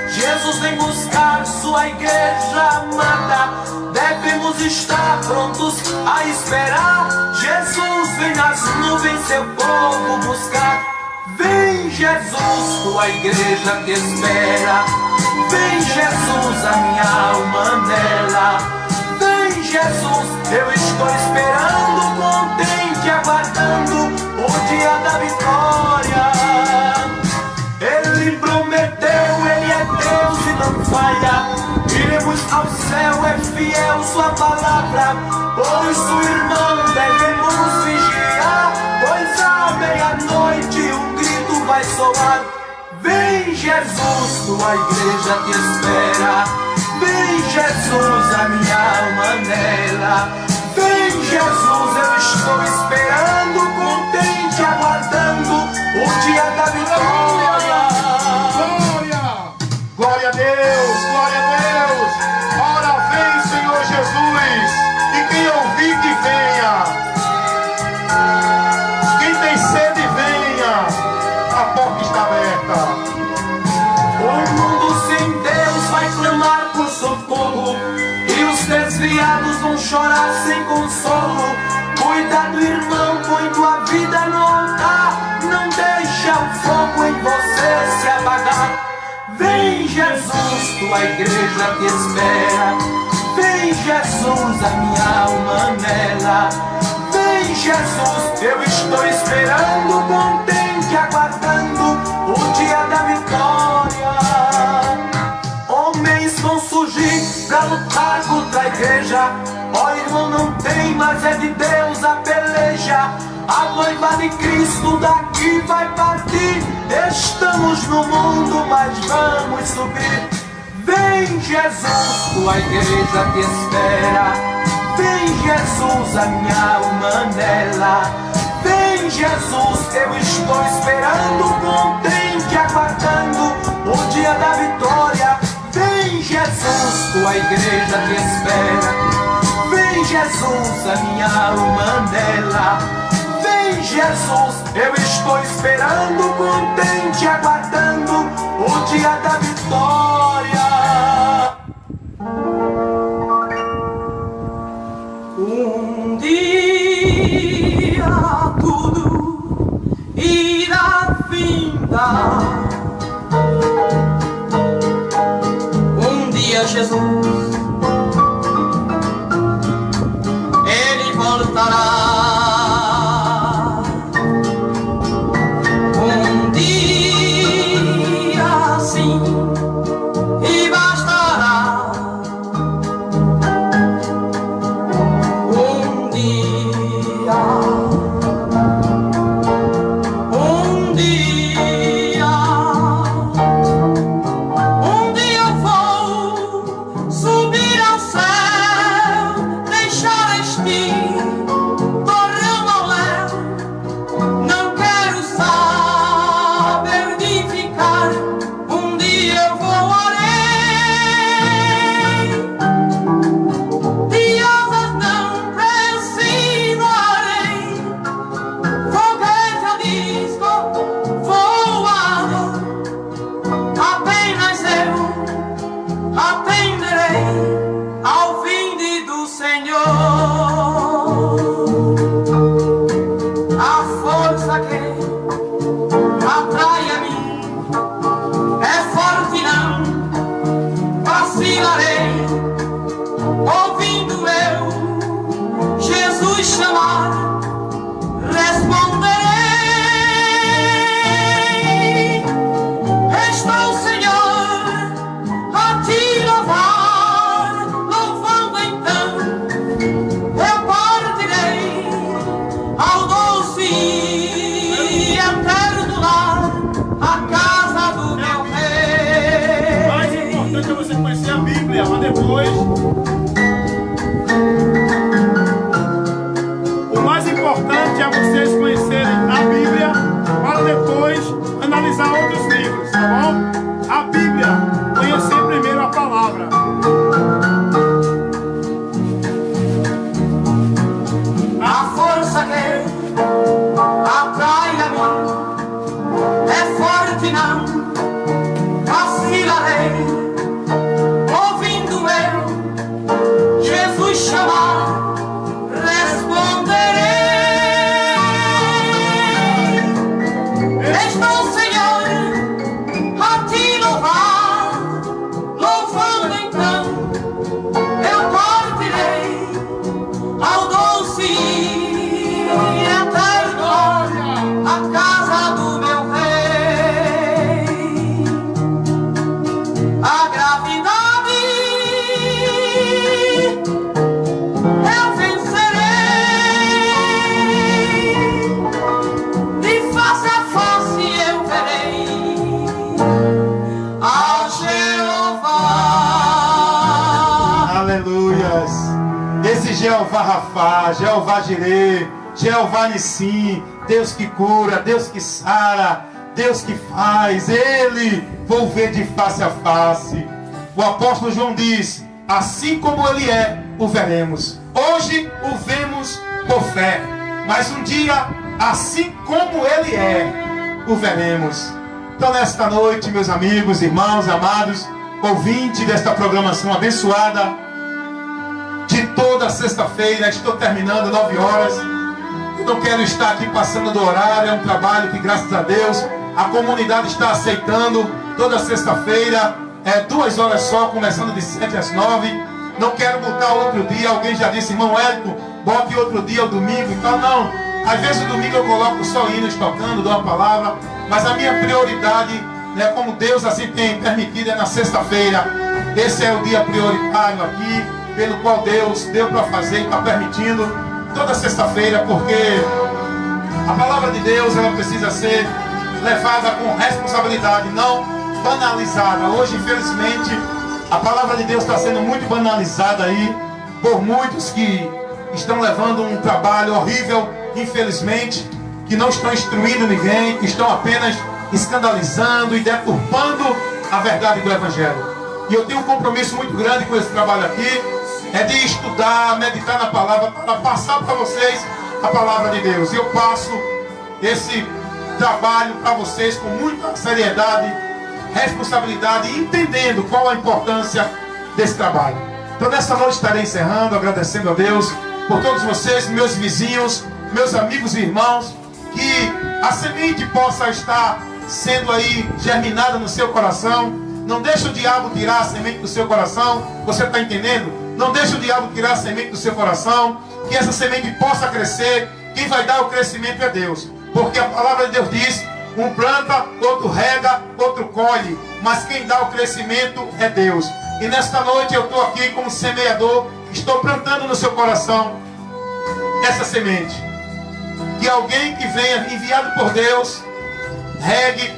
Jesus vem buscar sua igreja amada. Devemos estar prontos a esperar. Jesus vem nas nuvens seu povo buscar. Vem Jesus, tua igreja te espera. Vem Jesus, a minha alma nela. Vem Jesus, eu estou esperando, contente, aguardando o dia da vitória. Ele prometeu, ele é Deus e não falha. Iremos ao céu, é fiel sua palavra. Por isso, irmão, devemos vigiar, pois à meia-noite um grito vai soar. Vem Jesus, tua igreja te espera. Vem Jesus, a minha alma nela. Vem Jesus, eu estou esperando, contente, aguardando o dia da vitória. Glória a Deus, glória a Deus. Ora vem, Senhor Jesus. E quem ouvir que venha. Quem tem sede, venha. A porta está aberta. O mundo sem Deus vai clamar por socorro, e os desviados vão chorar sem consolo. Cuidado, irmão, põe tua vida no altar. Não deixa o fogo em você se apagar. Vem Jesus, tua igreja te espera. Vem Jesus, a minha alma nela. Vem Jesus, eu estou esperando, contente, aguardando o dia da vitória. Homens vão surgir pra lutar contra a igreja. Ó irmão, não tem, mas é de Deus a peleja. A noiva de Cristo daqui vai partir. Estamos no mundo, mas vamos subir. Vem Jesus, tua igreja te espera. Vem Jesus, a minha alma nela. Vem Jesus, eu estou esperando, contente, aguardando o dia da vitória. Vem Jesus, tua igreja te espera. Vem Jesus, a minha alma nela. Vem Jesus, eu estou esperando, contente, aguardando o dia da vitória. Um dia tudo irá findar. Um dia Jesus, ele voltará. Um dia sim, e bastará. Um dia eu vou subir ao céu, deixar este torrão ao léu. Não quero saber de ficar, um dia eu voarei. De asas não precisarei, foguete ou disco voador, apenas eu atenderei ao vinde do Senhor. A força que atrai a mim é forte, não vacilarei. Ouvindo eu Jesus chamar, responderei. Estou, Senhor, a te louvar, louvando então eu partirei ao doce e eterno lar, a casa do meu rei. O mais importante é você conhecer a Bíblia, mas depois... O mais importante é vocês conhecerem a Bíblia para depois analisar outros livros, tá bom? A Bíblia, conhecer primeiro a palavra. A força que atrai a mim é forte, não vacilarei. Ouvindo eu Jesus chamar, responderei. Estou, Senhor, a te louvar, louvando então eu partirei ao doce e eterno lar, a casa do meu rei. A gravidade eu vencerei, de face a face eu verei ao Jeová. Aleluias. Esse Jeová Rafá, Jeová Jirê, Jeová Nissim, Deus que cura, Deus que sara, Deus que faz, Ele vou ver de face a face. O apóstolo João diz: assim como Ele é, o veremos. Hoje o vemos por fé, mas um dia, assim como Ele é, o veremos. Então nesta noite, meus amigos, irmãos, amados, ouvintes desta programação abençoada de toda sexta-feira, estou terminando 9 horas. Eu não quero estar aqui passando do horário, é um trabalho que, graças a Deus, a comunidade está aceitando. Toda sexta-feira, 2 horas só, começando de 7 às 9. Não quero botar outro dia. Alguém já disse: irmão Érico, bote outro dia, o domingo e tal. Não, às vezes o domingo eu coloco só hinos tocando, dou uma palavra, mas a minha prioridade, como Deus assim tem permitido, é na sexta-feira. Esse é o dia prioritário aqui, pelo qual Deus deu para fazer e está permitindo toda sexta-feira, porque a palavra de Deus, ela precisa ser levada com responsabilidade, não banalizada. Hoje, infelizmente, a palavra de Deus está sendo muito banalizada aí por muitos que estão levando um trabalho horrível, infelizmente, que não estão instruindo ninguém, que estão apenas escandalizando e deturpando a verdade do Evangelho. E eu tenho um compromisso muito grande com esse trabalho aqui, é de estudar, meditar na palavra, para passar para vocês a palavra de Deus. E eu passo esse trabalho para vocês com muita seriedade, responsabilidade e entendendo qual a importância desse trabalho. Então nessa noite estarei encerrando, agradecendo a Deus por todos vocês, meus vizinhos, meus amigos e irmãos, que a semente possa estar sendo aí germinada no seu coração. Não deixe o diabo tirar a semente do seu coração. Você está entendendo? Não deixe o diabo tirar a semente do seu coração. Que essa semente possa crescer. Quem vai dar o crescimento é Deus. Porque a palavra de Deus diz: um planta, outro rega, outro colhe. Mas quem dá o crescimento é Deus. E nesta noite eu estou aqui como semeador. Estou plantando no seu coração essa semente. Que alguém que venha enviado por Deus regue,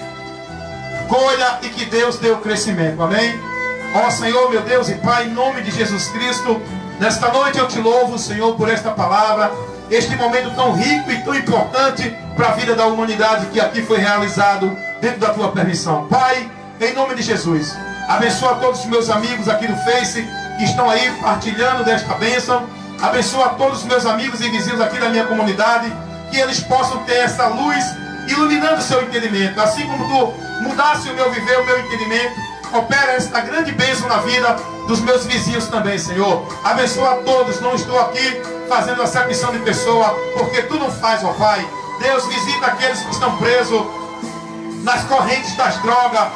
colha e que Deus dê o crescimento. Amém? Ó Senhor, meu Deus e Pai, em nome de Jesus Cristo, nesta noite eu te louvo, Senhor, por esta palavra, este momento tão rico e tão importante para a vida da humanidade que aqui foi realizado dentro da tua permissão. Pai, em nome de Jesus, abençoa todos os meus amigos aqui do Face que estão aí partilhando desta bênção. Abençoa todos os meus amigos e vizinhos aqui da minha comunidade, que eles possam ter essa luz iluminando o seu entendimento. Assim como tu mudasse o meu viver, o meu entendimento, opera esta grande bênção na vida dos meus vizinhos também, Senhor. Abençoa a todos. Não estou aqui fazendo acepção de pessoa, porque tu não faz, ó Pai. Deus, visita aqueles que estão presos nas correntes das drogas,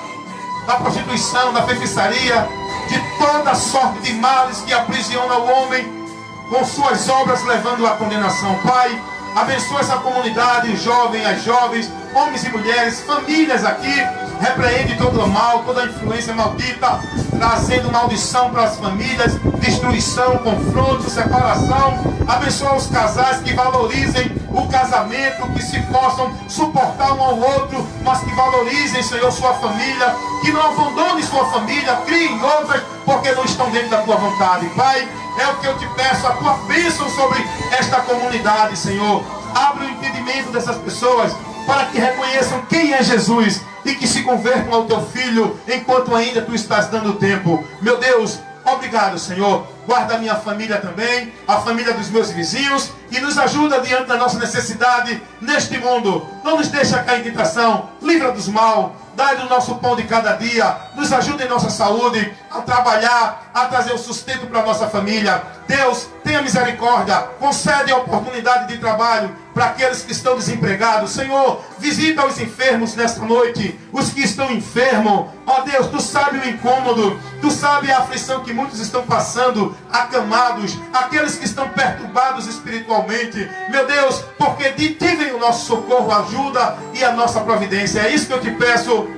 da prostituição, da feitiçaria, de toda sorte de males que aprisionam o homem com suas obras, levando à condenação. Pai, abençoa essa comunidade, jovens, as jovens, homens e mulheres, famílias aqui. Repreende todo o mal, toda a influência maldita, trazendo maldição para as famílias, destruição, confronto, separação. Abençoa os casais que valorizem o casamento, que se possam suportar um ao outro, mas que valorizem, Senhor, sua família, que não abandone sua família, criem outras, porque não estão dentro da tua vontade. Pai, é o que eu te peço, a tua bênção sobre esta comunidade, Senhor. Abre o entendimento dessas pessoas para que reconheçam quem é Jesus e que se convertam ao teu Filho enquanto ainda tu estás dando tempo. Meu Deus, obrigado, Senhor. Guarda a minha família também, a família dos meus vizinhos, e nos ajuda diante da nossa necessidade neste mundo. Não nos deixa cair em tentação, livra dos mal, dá-lhe o nosso pão de cada dia, nos ajuda em nossa saúde, a trabalhar, a trazer o sustento para a nossa família. Deus, tenha misericórdia, concede a oportunidade de trabalho para aqueles que estão desempregados. Senhor, visita os enfermos nesta noite, os que estão enfermos. Ó Deus, tu sabe o incômodo, tu sabe a aflição que muitos estão passando, acamados, aqueles que estão perturbados espiritualmente. Meu Deus, porque de ti vem o nosso socorro, ajuda e a nossa providência. É isso que eu te peço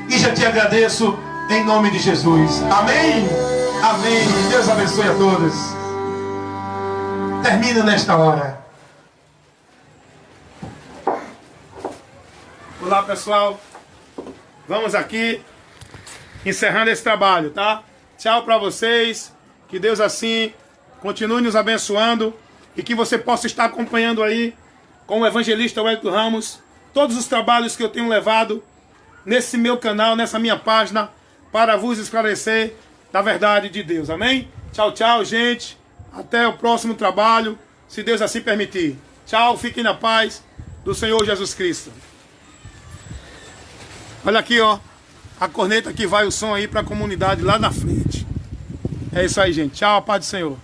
e já te agradeço em nome de Jesus. Amém? Amém. Deus abençoe a todos. Termino nesta hora. Olá, pessoal. Vamos aqui encerrando esse trabalho, tá? Tchau para vocês. Que Deus assim continue nos abençoando e que você possa estar acompanhando aí com o evangelista Wellington Ramos todos os trabalhos que eu tenho levado nesse meu canal, nessa minha página, para vos esclarecer da verdade de Deus. Amém? Tchau, tchau, gente. Até o próximo trabalho, se Deus assim permitir. Tchau, fiquem na paz do Senhor Jesus Cristo. Olha aqui, ó, a corneta que vai o som aí para a comunidade lá na frente. É isso aí, gente. Tchau, a paz do Senhor.